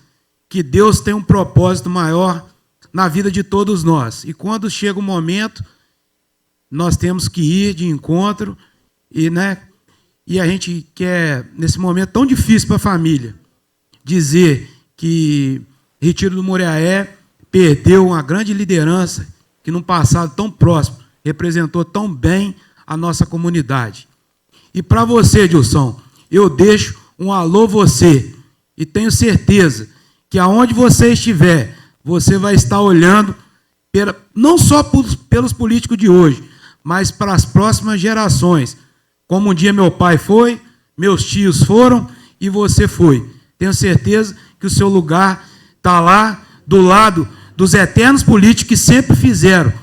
que Deus tem um propósito maior na vida de todos nós. E quando chega o momento, nós temos que ir de encontro e a gente quer, nesse momento tão difícil para a família, dizer que Retiro do Muriaé perdeu uma grande liderança que, num passado tão próximo, representou tão bem a nossa comunidade. E para você, Dilson, eu deixo um alô você, e tenho certeza que aonde você estiver, você vai estar olhando, não só pelos políticos de hoje, mas para as próximas gerações, como um dia meu pai foi, meus tios foram e você foi. Tenho certeza que o seu lugar está lá, do lado dos eternos políticos que sempre fizeram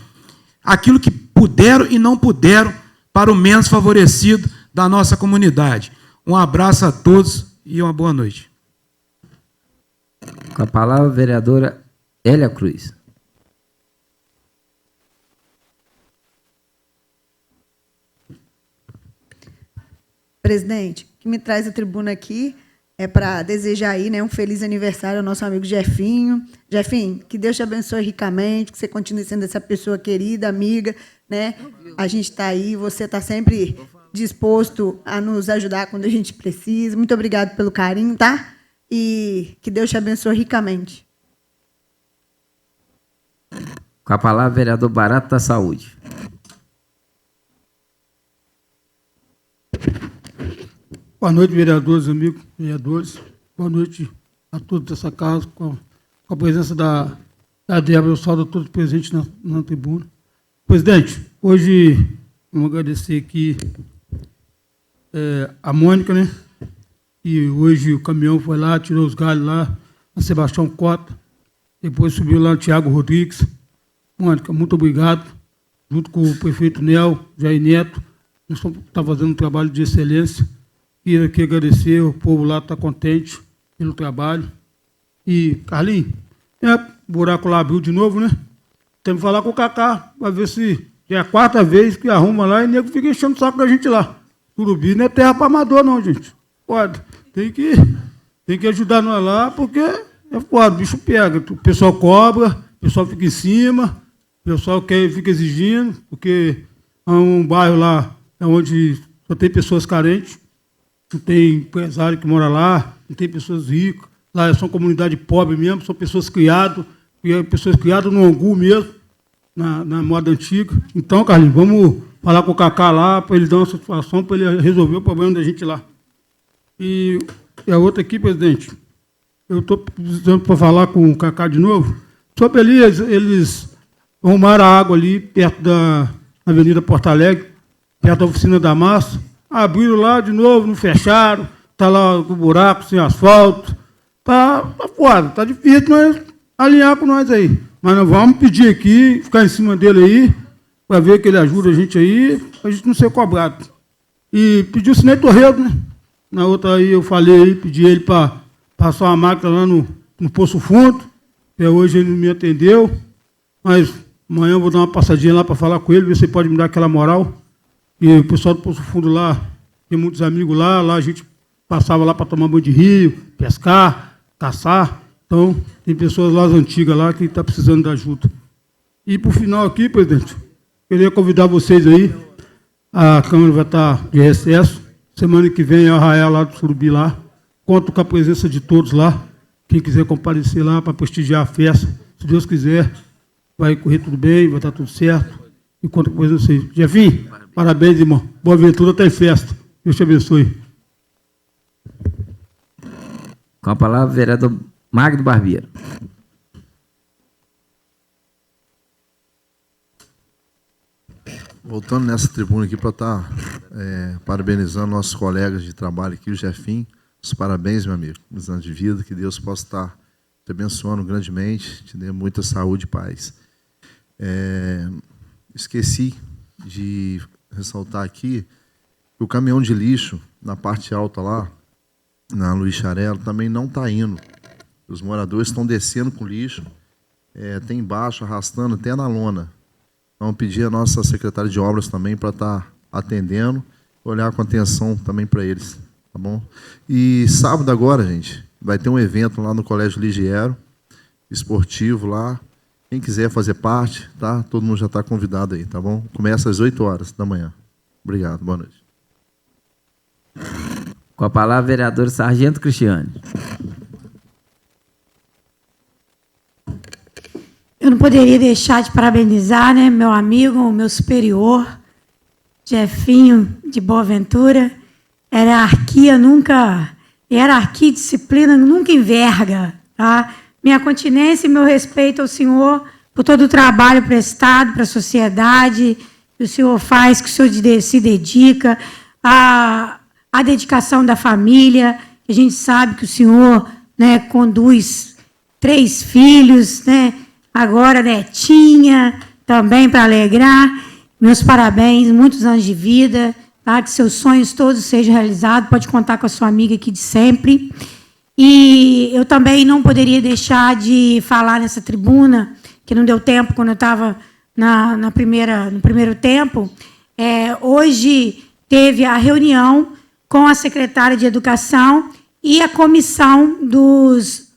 aquilo que puderam e não puderam para o menos favorecido da nossa comunidade. Um abraço a todos e uma boa noite. Com a palavra, a vereadora Hélia Cruz. Presidente, o que me traz a tribuna aqui é para desejar aí, né, um feliz aniversário ao nosso amigo Jefinho. Jefinho, que Deus te abençoe ricamente, que você continue sendo essa pessoa querida, amiga, né? A gente está aí, você está sempre disposto a nos ajudar quando a gente precisa. Muito obrigado pelo carinho, tá? E que Deus te abençoe ricamente. Com a palavra, vereador Barato da Saúde. Boa noite, vereadores, amigos vereadores. Boa noite a todos dessa casa, com a presença da Débora. Eu saúdo a todos presentes na tribuna. Presidente, hoje vamos agradecer aqui a Mônica, né? E hoje o caminhão foi lá, tirou os galhos lá, na Sebastião Cota, depois subiu lá no Tiago Rodrigues. Mônica, muito obrigado, junto com o prefeito Nel, Jair Neto, nós estamos fazendo um trabalho de excelência. Queria aqui agradecer, o povo lá está contente pelo trabalho. E, Carlinhos, buraco lá abriu de novo, né? Temos que falar com o Cacá, para ver se é a quarta vez que arruma lá e o nego fica enchendo o saco da gente lá. Turubi não é terra para amador, não, gente. Pode. Tem que ajudar nós lá, porque é foda, o bicho pega. O pessoal cobra, o pessoal fica em cima, o pessoal fica exigindo, porque é um bairro lá onde só tem pessoas carentes, não tem empresário que mora lá, não tem pessoas ricas. Lá são comunidade pobre mesmo, são pessoas criadas no angu mesmo, na moda antiga. Então, Carlinhos, vamos falar com o Cacá lá, para ele dar uma satisfação, para ele resolver o problema da gente lá. E a outra aqui, presidente, eu estou precisando para falar com o Cacá de novo, sobre ali, eles arrumaram a água ali, perto da Avenida Porto Alegre, perto da oficina da massa, abriram lá de novo, não fecharam, está lá com buraco, sem asfalto, tá foda, tá difícil, mas alinhar com nós aí. Mas nós vamos pedir aqui, ficar em cima dele aí, para ver que ele ajuda a gente aí, para a gente não ser cobrado. E pedir o Sinei Torredo, né? Na outra aí eu falei aí, pedi ele para passar uma máquina lá no Poço Fundo, até hoje ele não me atendeu, mas amanhã eu vou dar uma passadinha lá para falar com ele, ver se ele pode me dar aquela moral. E o pessoal do Poço Fundo lá, tem muitos amigos lá a gente passava lá para tomar banho de rio, pescar, caçar. Então, tem pessoas lá antigas lá que estão precisando de ajuda. E, por final aqui, presidente, queria convidar vocês aí, a Câmara vai estar de recesso, semana que vem é o Arraial lá do Surubi lá, conto com a presença de todos lá, quem quiser comparecer lá para prestigiar a festa, se Deus quiser, vai correr tudo bem, vai estar tudo certo, e conto com a presença de vocês. Jefinho, parabéns, irmão, boa aventura, até festa, Deus te abençoe. Com a palavra, vereador Magno Barbeiro. Voltando nessa tribuna aqui para estar parabenizando nossos colegas de trabalho aqui, o Jefinho. Os parabéns, meu amigo, nos anos de vida, que Deus possa estar te abençoando grandemente, te dê muita saúde e paz. Esqueci de ressaltar aqui que o caminhão de lixo, na parte alta lá, na Luiz Charelo, também não está indo. Os moradores estão descendo com lixo, tem embaixo, arrastando até na lona. Então, pedir a nossa secretária de obras também para estar atendendo, olhar com atenção também para eles, tá bom? E sábado agora, gente, vai ter um evento lá no Colégio Ligiero, esportivo lá. Quem quiser fazer parte, tá? Todo mundo já está convidado aí, tá bom? Começa às 8 horas da manhã. Obrigado, boa noite. Com a palavra, vereador Sargento Cristiane. Eu não poderia deixar de parabenizar, né, meu amigo, meu superior, Jefinho de Boaventura. Hierarquia e disciplina nunca enverga, tá? Minha continência e meu respeito ao senhor por todo o trabalho prestado para a sociedade que o senhor faz, que o senhor se dedica, a dedicação da família. A gente sabe que o senhor, né, conduz 3 filhos, né, agora netinha, também para alegrar. Meus parabéns, muitos anos de vida, tá? Que seus sonhos todos sejam realizados. Pode contar com a sua amiga aqui de sempre. E eu também não poderia deixar de falar nessa tribuna, que não deu tempo quando eu estava no primeiro tempo. Hoje teve a reunião com a secretária de Educação e a comissão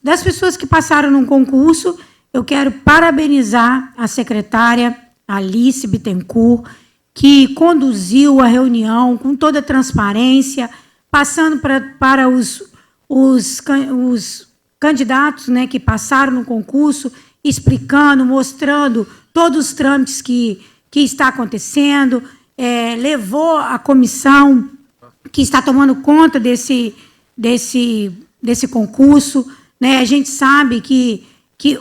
das pessoas que passaram no concurso. Eu quero parabenizar a secretária Alice Bittencourt, que conduziu a reunião com toda a transparência, passando para os candidatos, né, que passaram no concurso, explicando, mostrando todos os trâmites que está acontecendo, levou a comissão que está tomando conta desse concurso, né? A gente sabe que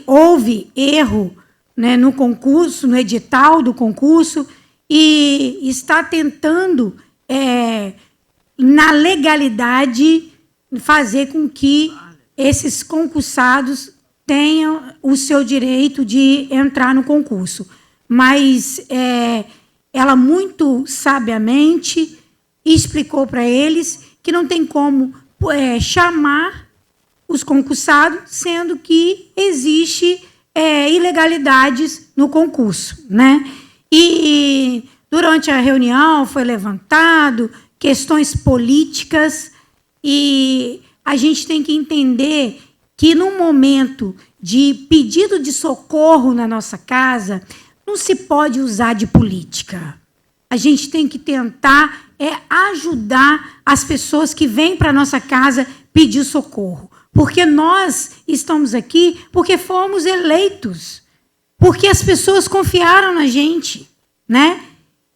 houve erro, né, no concurso, no edital do concurso, e está tentando, na legalidade, fazer com que esses concursados tenham o seu direito de entrar no concurso. Mas ela muito sabiamente explicou para eles que não tem como chamar os concursados, sendo que existe ilegalidades no concurso, né? E durante a reunião foi levantado questões políticas, e a gente tem que entender que num momento de pedido de socorro na nossa casa, não se pode usar de política. A gente tem que tentar ajudar as pessoas que vêm para a nossa casa pedir socorro. Porque nós estamos aqui porque fomos eleitos, porque as pessoas confiaram na gente, né?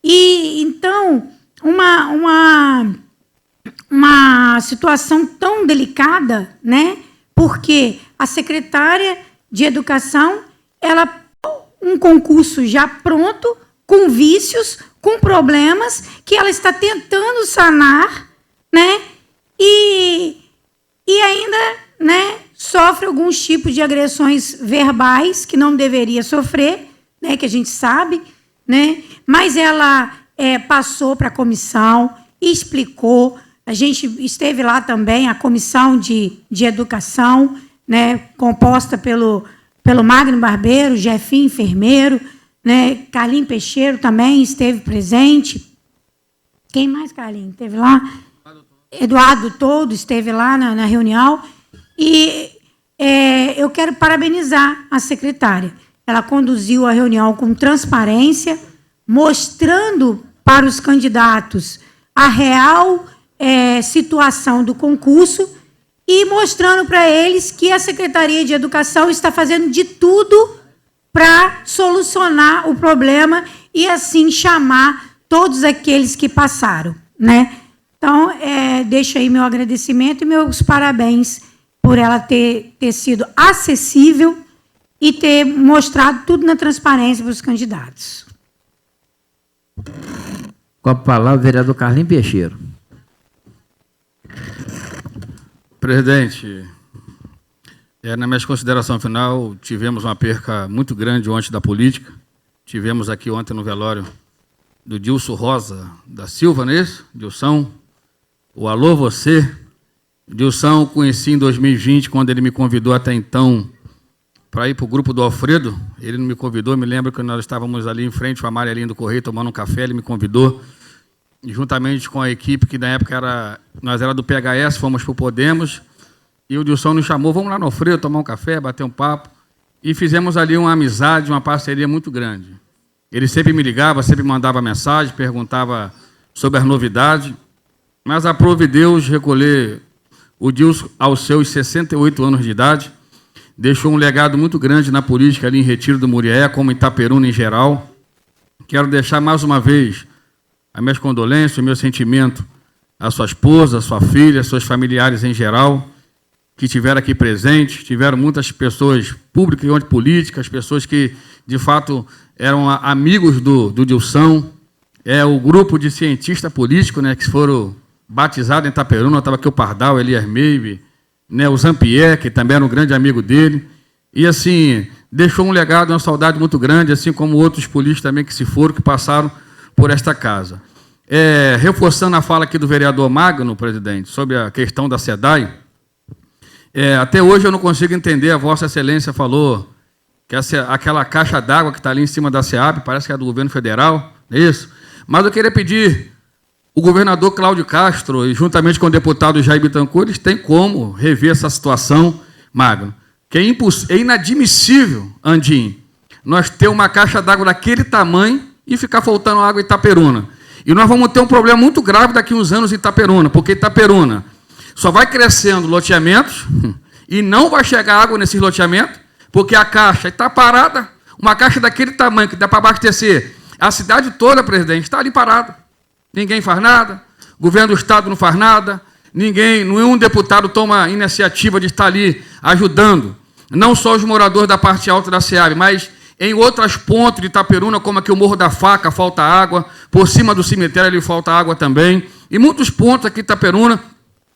E então, uma situação tão delicada, né? Porque a secretária de Educação, ela um concurso já pronto, com vícios, com problemas, que ela está tentando sanar, né? E ainda, né, sofre alguns tipos de agressões verbais que não deveria sofrer, né, que a gente sabe, né? Mas ela passou para a comissão, explicou. A gente esteve lá também, a comissão de educação, né, composta pelo Magno Barbeiro, Jefinho, enfermeiro, né, Carlinho Peixeiro também esteve presente. Quem mais, Carlinho? Esteve lá? Eduardo Todo esteve lá na reunião. E eu quero parabenizar a secretária. Ela conduziu a reunião com transparência, mostrando para os candidatos a real situação do concurso e mostrando para eles que a Secretaria de Educação está fazendo de tudo para solucionar o problema e, assim, chamar todos aqueles que passaram, né? Então, deixo aí meu agradecimento e meus parabéns por ela ter sido acessível e ter mostrado tudo na transparência para os candidatos. Com a palavra, o vereador Carlinho Peixeiro. Presidente, na minha consideração final, tivemos uma perca muito grande ontem da política. Tivemos aqui ontem no velório do Dilson Rosa da Silva, não é isso? Dilson, o alô você. Dilson conheci em 2020, quando ele me convidou até então para ir para o grupo do Alfredo. Ele não me convidou, me lembro que nós estávamos ali em frente ao Amarelinho do Correio tomando um café, ele me convidou, juntamente com a equipe que na época nós era do PHS, fomos para o Podemos, e o Dilson nos chamou, vamos lá no Alfredo, tomar um café, bater um papo, e fizemos ali uma amizade, uma parceria muito grande. Ele sempre me ligava, sempre mandava mensagem, perguntava sobre as novidades, mas aprove Deus recolher o Dilson aos seus 68 anos de idade, deixou um legado muito grande na política ali em Retiro do Murié, como em Itaperuna em geral. Quero deixar mais uma vez as minhas condolências, o meu sentimento à sua esposa, à sua filha, aos seus familiares em geral, que estiveram aqui presentes. Tiveram muitas pessoas públicas e políticas, pessoas que, de fato, eram amigos do Dilson. O grupo de cientistas políticos, né, que foram batizados em Itaperuna. Estava aqui o Pardal, Elias Meive, né, o Zampier, que também era um grande amigo dele. E, assim, deixou um legado, uma saudade muito grande, assim como outros políticos também que se foram, que passaram por esta casa. Reforçando a fala aqui do vereador Magno, presidente, sobre a questão da SEDAI, até hoje eu não consigo entender, a Vossa Excelência falou que aquela caixa d'água que está ali em cima da SEAB, parece que é do governo federal, é isso? Mas eu queria pedir, o governador Cláudio Castro, e juntamente com o deputado Jair Bittencourt, eles têm como rever essa situação, Magno, que é inadmissível, Andim, nós ter uma caixa d'água daquele tamanho e ficar faltando água em Itaperuna. E nós vamos ter um problema muito grave daqui a uns anos em Itaperuna, porque Itaperuna só vai crescendo loteamentos e não vai chegar água nesses loteamentos, porque a caixa está parada, uma caixa daquele tamanho que dá para abastecer a cidade toda, presidente, está ali parada. Ninguém faz nada, o governo do Estado não faz nada, nenhum deputado toma iniciativa de estar ali ajudando, não só os moradores da parte alta da SEAB, mas em outras pontes de Itaperuna, como aqui o Morro da Faca, falta água, por cima do cemitério ali falta água também, e muitos pontos aqui de Itaperuna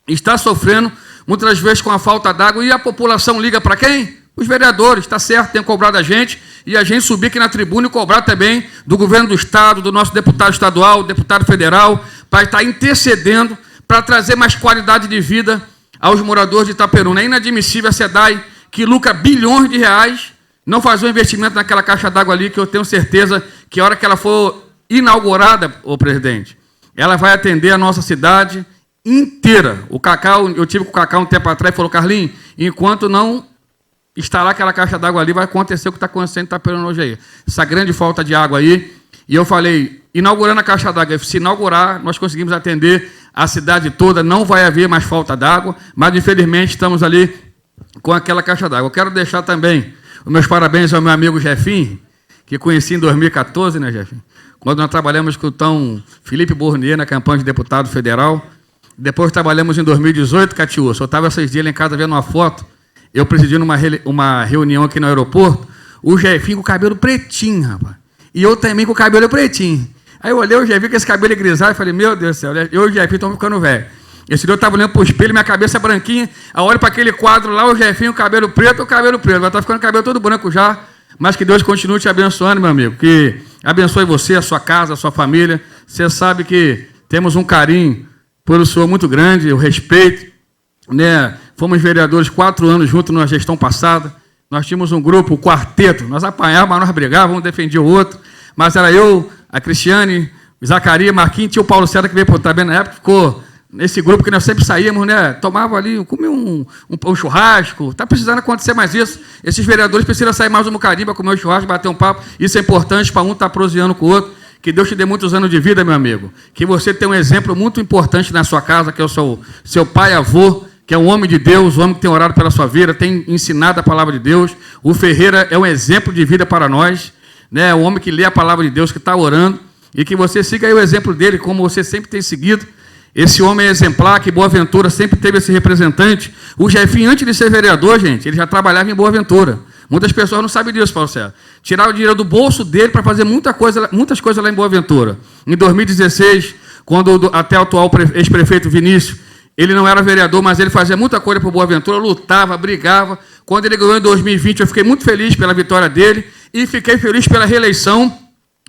está sofrendo, muitas vezes com a falta d'água, e a população liga para quem? Os vereadores, está certo, tem cobrado a gente, e a gente subir aqui na tribuna e cobrar também do governo do Estado, do nosso deputado estadual, deputado federal, para estar intercedendo, para trazer mais qualidade de vida aos moradores de Itaperuna. É inadmissível a SEDAI, que lucra bilhões de reais, não fazer um investimento naquela caixa d'água ali, que eu tenho certeza que a hora que ela for inaugurada, ô presidente, ela vai atender a nossa cidade inteira. O Cacau, eu tive com o Cacau um tempo atrás e falou, Carlinhos, enquanto não instalar aquela caixa d'água ali, vai acontecer o que está acontecendo em Itaperuna hoje aí. Essa grande falta de água aí. E eu falei, inaugurando a caixa d'água, se inaugurar, nós conseguimos atender a cidade toda, não vai haver mais falta d'água, mas infelizmente estamos ali com aquela caixa d'água. Eu quero deixar também os meus parabéns ao meu amigo Jefinho, que conheci em 2014, né, Jefinho? Quando nós trabalhamos com o tão Felipe Bournier na campanha de deputado federal. Depois trabalhamos em 2018, Catiúça. Eu estava esses dias lá em casa vendo uma foto, eu presidindo uma reunião aqui no aeroporto, o Jefinho com o cabelo pretinho, rapaz. E eu também com o cabelo pretinho. Aí eu olhei o Jefinho com esse cabelo grisalho e falei, meu Deus do céu, eu e o Jefinho estamos ficando velho. Esse dia eu estava olhando para o espelho, minha cabeça branquinha, aí eu olho para aquele quadro lá, o Jefinho, cabelo preto, vai estar ficando cabelo todo branco já, mas que Deus continue te abençoando, meu amigo, que abençoe você, a sua casa, a sua família. Você sabe que temos um carinho pelo senhor muito grande, o respeito, né? Fomos vereadores 4 anos juntos na gestão passada, nós tínhamos um grupo, o quarteto, nós apanhávamos, nós brigávamos, um defendia o outro, mas era eu, a Cristiane, o Zacarias, Marquinhos, tinha o Paulo César que veio por também na época, ficou nesse grupo que nós sempre saíamos, né? Tomava ali, comia um churrasco, está precisando acontecer mais isso, esses vereadores precisam sair mais um bocadinho para comer um churrasco, bater um papo, isso é importante para um estar proseando com o outro. Que Deus te dê muitos anos de vida, meu amigo. Que você tenha um exemplo muito importante na sua casa, que é o seu pai avô, que é um homem de Deus, um homem que tem orado pela sua vida, tem ensinado a palavra de Deus. O Ferreira é um exemplo de vida para nós, né? Um homem que lê a palavra de Deus, que está orando, e que você siga aí o exemplo dele, como você sempre tem seguido. Esse homem é exemplar, que Boa Ventura sempre teve esse representante. O Jefinho, antes de ser vereador, gente, ele já trabalhava em Boa Ventura. Muitas pessoas não sabem disso, Paulo César. Tirava o dinheiro do bolso dele para fazer muitas coisas lá em Boa Ventura. Em 2016, quando até o atual ex-prefeito Vinícius, ele não era vereador, mas ele fazia muita coisa para Boa Ventura, lutava, brigava. Quando ele ganhou em 2020, eu fiquei muito feliz pela vitória dele e fiquei feliz pela reeleição,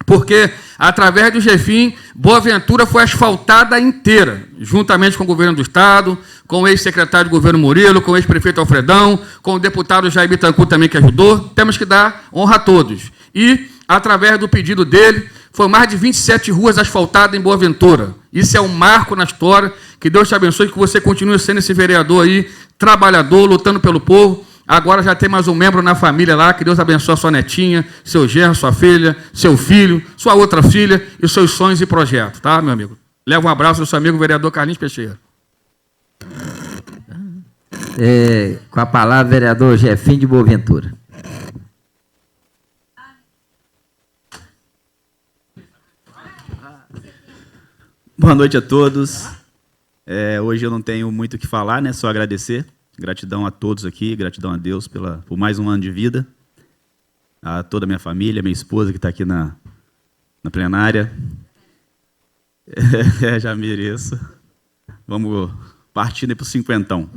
porque, através do Jefinho, Boa Ventura foi asfaltada inteira, juntamente com o governo do Estado, com o ex-secretário do governo Murilo, com o ex-prefeito Alfredão, com o deputado Jair Bittencourt também, que ajudou. Temos que dar honra a todos. E, através do pedido dele, Foi mais de 27 ruas asfaltadas em Boa Ventura. Isso é um marco na história. Que Deus te abençoe, que você continue sendo esse vereador aí, trabalhador, lutando pelo povo. Agora já tem mais um membro na família lá. Que Deus abençoe a sua netinha, seu genro, sua filha, seu filho, sua outra filha e os seus sonhos e projetos, tá, meu amigo? Leva um abraço do seu amigo vereador Carlinhos Peixeira. Com a palavra, vereador Jefinho de Boa Ventura. Boa noite a todos. Hoje eu não tenho muito o que falar, né? Só agradecer. Gratidão a todos aqui, gratidão a Deus por mais um ano de vida. A toda a minha família, minha esposa que está aqui na plenária. Já mereço. Vamos partindo para o cinquentão.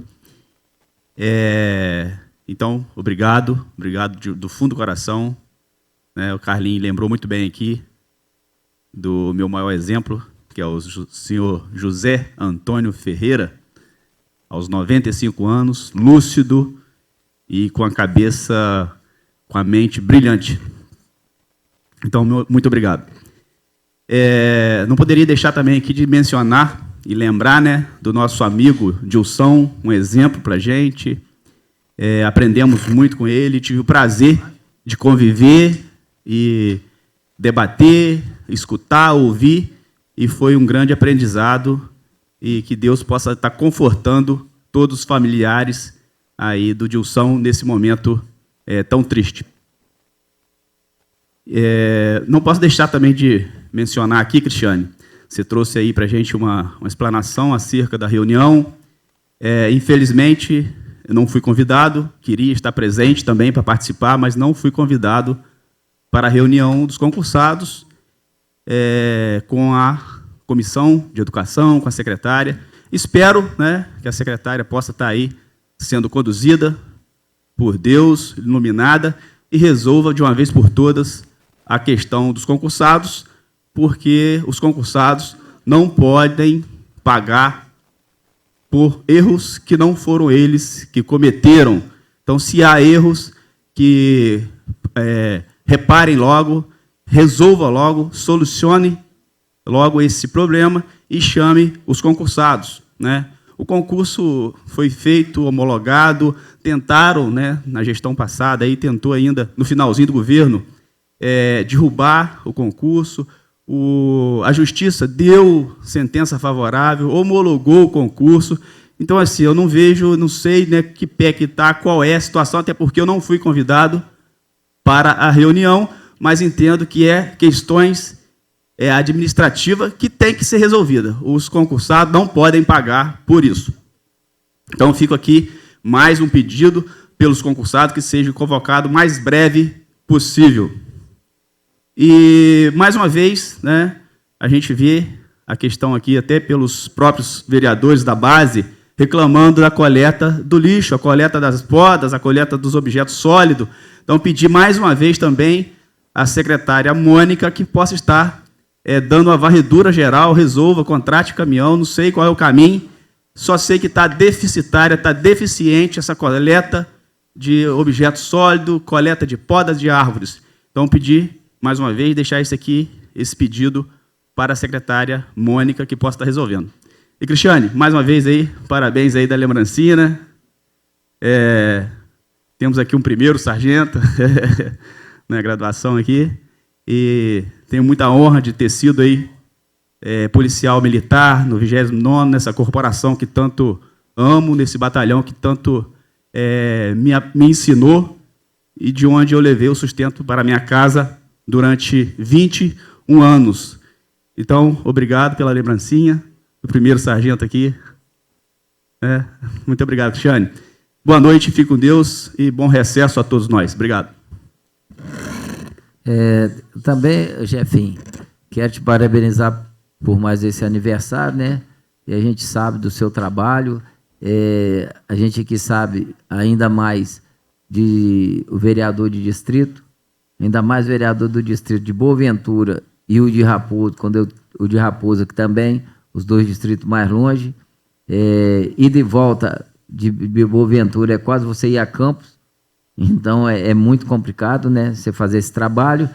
Então, obrigado do fundo do coração. O Carlinhos lembrou muito bem aqui do meu maior exemplo, que é o senhor José Antônio Ferreira, aos 95 anos, lúcido e com a mente brilhante. Então, muito obrigado. Não poderia deixar também aqui de mencionar e lembrar, né, do nosso amigo Dilson, um exemplo para a gente. Aprendemos muito com ele, tive o prazer de conviver e debater, escutar, ouvir, e foi um grande aprendizado, e que Deus possa estar confortando todos os familiares aí do Dilson nesse momento tão triste. Não posso deixar também de mencionar aqui, Cristiane, você trouxe aí para a gente uma explanação acerca da reunião. Infelizmente, eu não fui convidado, queria estar presente também para participar, mas não fui convidado para a reunião dos concursados com a Comissão de Educação, com a secretária. Espero, né, que a secretária possa estar aí sendo conduzida por Deus, iluminada, e resolva de uma vez por todas a questão dos concursados, porque os concursados não podem pagar por erros que não foram eles que cometeram. Então, se há erros, que reparem logo, resolva logo, solucione logo esse problema e chame os concursados, né? O concurso foi feito, homologado, tentaram, né, na gestão passada, aí tentou ainda, no finalzinho do governo, derrubar o concurso. A Justiça deu sentença favorável, homologou o concurso. Então, assim, eu não vejo, não sei, né, que pé que está, qual é a situação, até porque eu não fui convidado para a reunião, mas entendo que questões administrativas que tem que ser resolvida. Os concursados não podem pagar por isso. Então, fico aqui mais um pedido pelos concursados que seja convocado o mais breve possível. E, mais uma vez, né, a gente vê a questão aqui, até pelos próprios vereadores da base, reclamando da coleta do lixo, a coleta das podas, a coleta dos objetos sólidos. Então, pedir mais uma vez também à secretária Mônica que possa estar dando a varredura geral, resolva, contrate caminhão, não sei qual é o caminho, só sei que está deficitária, está deficiente essa coleta de objetos sólidos, coleta de podas de árvores. Então, pedir, mais uma vez, deixar esse pedido para a secretária Mônica, que possa estar resolvendo. E, Cristiane, mais uma vez, aí, parabéns aí da lembrancinha, né? Temos aqui um primeiro sargento, na graduação aqui, e tenho muita honra de ter sido aí policial militar no 29º, nessa corporação que tanto amo, nesse batalhão que tanto me ensinou e de onde eu levei o sustento para a minha casa durante 21 anos. Então, obrigado pela lembrancinha do primeiro sargento aqui. Muito obrigado, Cristiane. Boa noite, fique com Deus e bom recesso a todos nós. Obrigado. Também, Jefinho, quero te parabenizar por mais esse aniversário, né? E a gente sabe do seu trabalho, a gente aqui sabe ainda mais o vereador de distrito, ainda mais vereador do distrito de Boa Ventura e o de Raposo, o de Raposa, que também, os dois distritos mais longe, ida e volta de Boa Ventura é quase você ir a Campos. Então, é muito complicado, né, você fazer esse trabalho.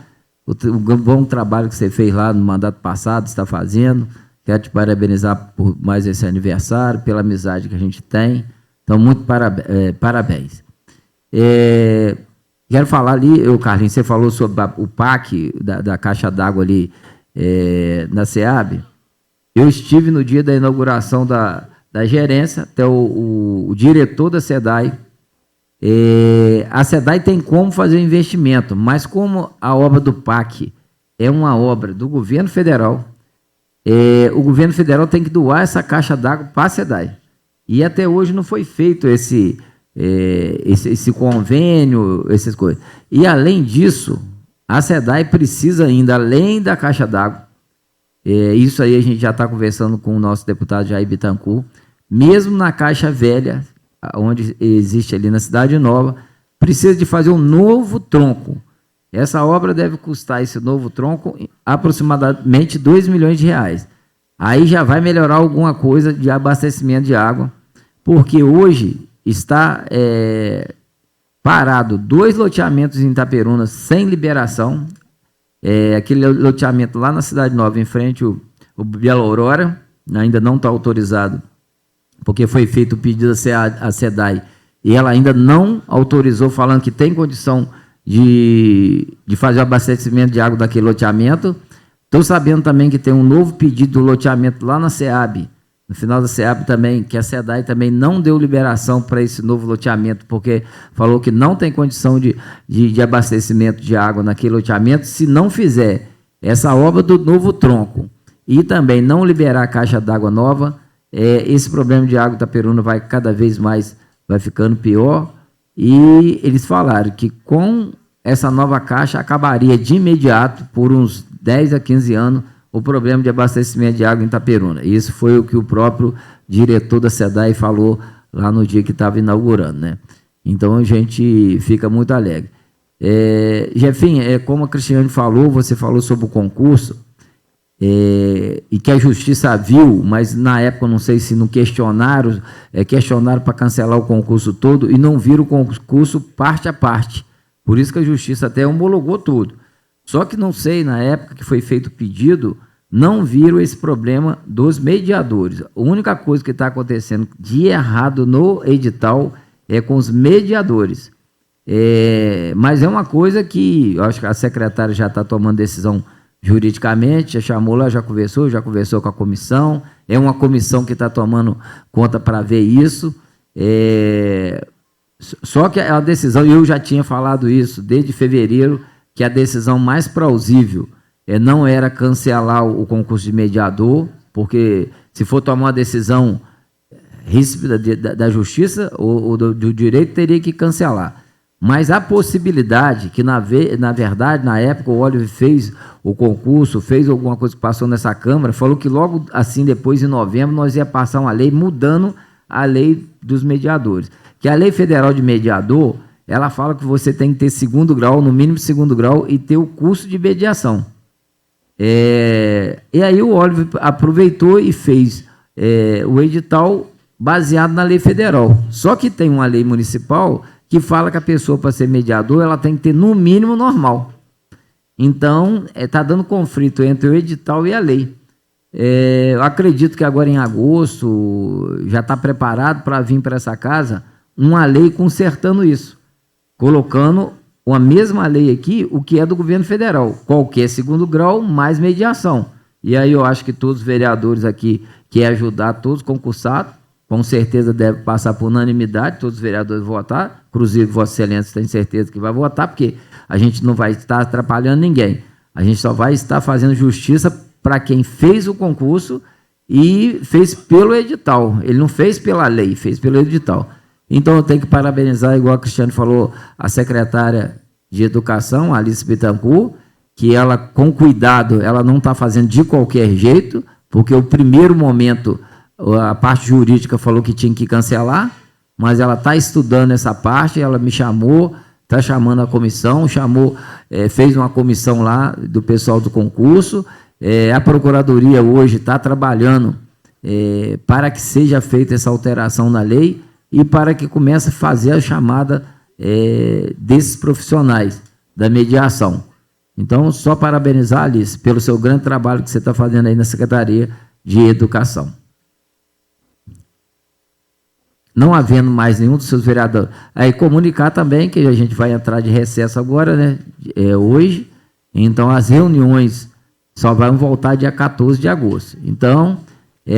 o bom trabalho que você fez lá no mandato passado, está fazendo. Quero te parabenizar por mais esse aniversário, pela amizade que a gente tem. Então, muito parabéns. Quero falar ali, Carlinhos, você falou sobre o PAC da caixa d'água ali na SEAB. Eu estive no dia da inauguração da gerência, até o diretor da SEDAI. A SEDAI tem como fazer o investimento, mas como a obra do PAC é uma obra do governo federal, o governo federal tem que doar essa caixa d'água para a SEDAI. E até hoje não foi feito esse convênio, essas coisas. E, além disso, a SEDAI precisa ainda, além da caixa d'água, isso aí a gente já está conversando com o nosso deputado Jair Bittencourt, mesmo na caixa velha, onde existe ali na Cidade Nova, precisa de fazer um novo tronco. Essa obra deve custar, esse novo tronco, aproximadamente R$2 milhões. Aí já vai melhorar alguma coisa de abastecimento de água, porque hoje está parado 2 loteamentos em Itaperuna sem liberação. Aquele loteamento lá na Cidade Nova, em frente ao Bela Aurora, ainda não está autorizado, porque foi feito o pedido à SEDAI e ela ainda não autorizou, falando que tem condição de fazer o abastecimento de água daquele loteamento. Estou sabendo também que tem um novo pedido do loteamento lá na SEAB, no final da SEAB também, que a SEDAI também não deu liberação para esse novo loteamento, porque falou que não tem condição de abastecimento de água naquele loteamento, se não fizer essa obra do novo tronco e também não liberar a caixa d'água nova, esse problema de água Itaperuna vai cada vez mais, vai ficando pior. E eles falaram que com essa nova caixa acabaria de imediato, por uns 10 a 15 anos, o problema de abastecimento de água em Itaperuna. Isso foi o que o próprio diretor da SEDAI falou lá no dia que estava inaugurando, né? Então a gente fica muito alegre. Jefinho, como a Cristiane falou, você falou sobre o concurso, e que a Justiça viu, mas na época não sei se não questionaram, questionaram para cancelar o concurso todo e não viram o concurso parte a parte. Por isso que a Justiça até homologou tudo. Só que não sei, na época que foi feito o pedido, não viram esse problema dos mediadores. A única coisa que está acontecendo de errado no edital é com os mediadores. Mas é uma coisa que eu acho que a secretária já está tomando decisão juridicamente, já chamou lá, já conversou com a comissão. É uma comissão que está tomando conta para ver isso. Só que a decisão, eu já tinha falado isso desde fevereiro, que a decisão mais plausível não era cancelar o concurso de mediador, porque se for tomar uma decisão ríspida da Justiça ou do direito, teria que cancelar. Mas a possibilidade que, na verdade, na época, o Oliver fez o concurso, fez alguma coisa que passou nessa Câmara, falou que logo assim, depois, em novembro, nós ia passar uma lei mudando a lei dos mediadores. Que a Lei Federal de Mediador, ela fala que você tem que ter 2º grau, no mínimo 2º grau, e ter o curso de mediação. E aí o Oliver aproveitou e fez o edital baseado na lei federal. Só que tem uma lei municipal que fala que a pessoa, para ser mediador, ela tem que ter no mínimo normal. Então, está dando conflito entre o edital e a lei. Eu acredito que agora em agosto já está preparado para vir para essa casa uma lei consertando isso, colocando a mesma lei aqui, o que é do governo federal, qualquer 2º grau, mais mediação. E aí eu acho que todos os vereadores aqui querem ajudar, todos concursados, com certeza deve passar por unanimidade, todos os vereadores votar, inclusive Vossa Excelência tem certeza que vai votar, porque a gente não vai estar atrapalhando ninguém, a gente só vai estar fazendo justiça para quem fez o concurso e fez pelo edital, ele não fez pela lei, fez pelo edital. Então eu tenho que parabenizar, igual a Cristiane falou, a secretária de Educação, Alice Bittencourt, que ela, com cuidado, ela não está fazendo de qualquer jeito, porque o primeiro momento a parte jurídica falou que tinha que cancelar, mas ela está estudando essa parte, ela me chamou, está chamando a comissão, fez uma comissão lá do pessoal do concurso, a Procuradoria hoje está trabalhando para que seja feita essa alteração na lei e para que comece a fazer a chamada desses profissionais da mediação. Então, só parabenizar, Alice, pelo seu grande trabalho que você está fazendo aí na Secretaria de Educação. Não havendo mais nenhum dos seus vereadores. Aí comunicar também que a gente vai entrar de recesso agora, né? Hoje. Então, as reuniões só vão voltar dia 14 de agosto. Então,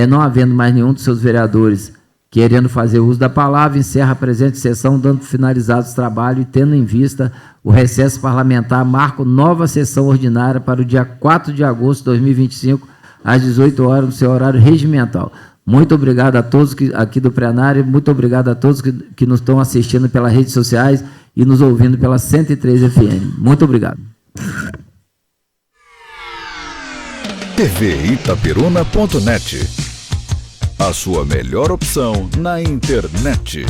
não havendo mais nenhum dos seus vereadores querendo fazer uso da palavra, encerra a presente sessão, dando finalizados os trabalhos e tendo em vista o recesso parlamentar, marco nova sessão ordinária para o dia 4 de agosto de 2025, às 18 horas, no seu horário regimental. Muito obrigado a todos aqui do plenário, muito obrigado a todos que nos estão assistindo pelas redes sociais e nos ouvindo pela 103 FM. Muito obrigado. tvitaperuna.net. A sua melhor opção na internet.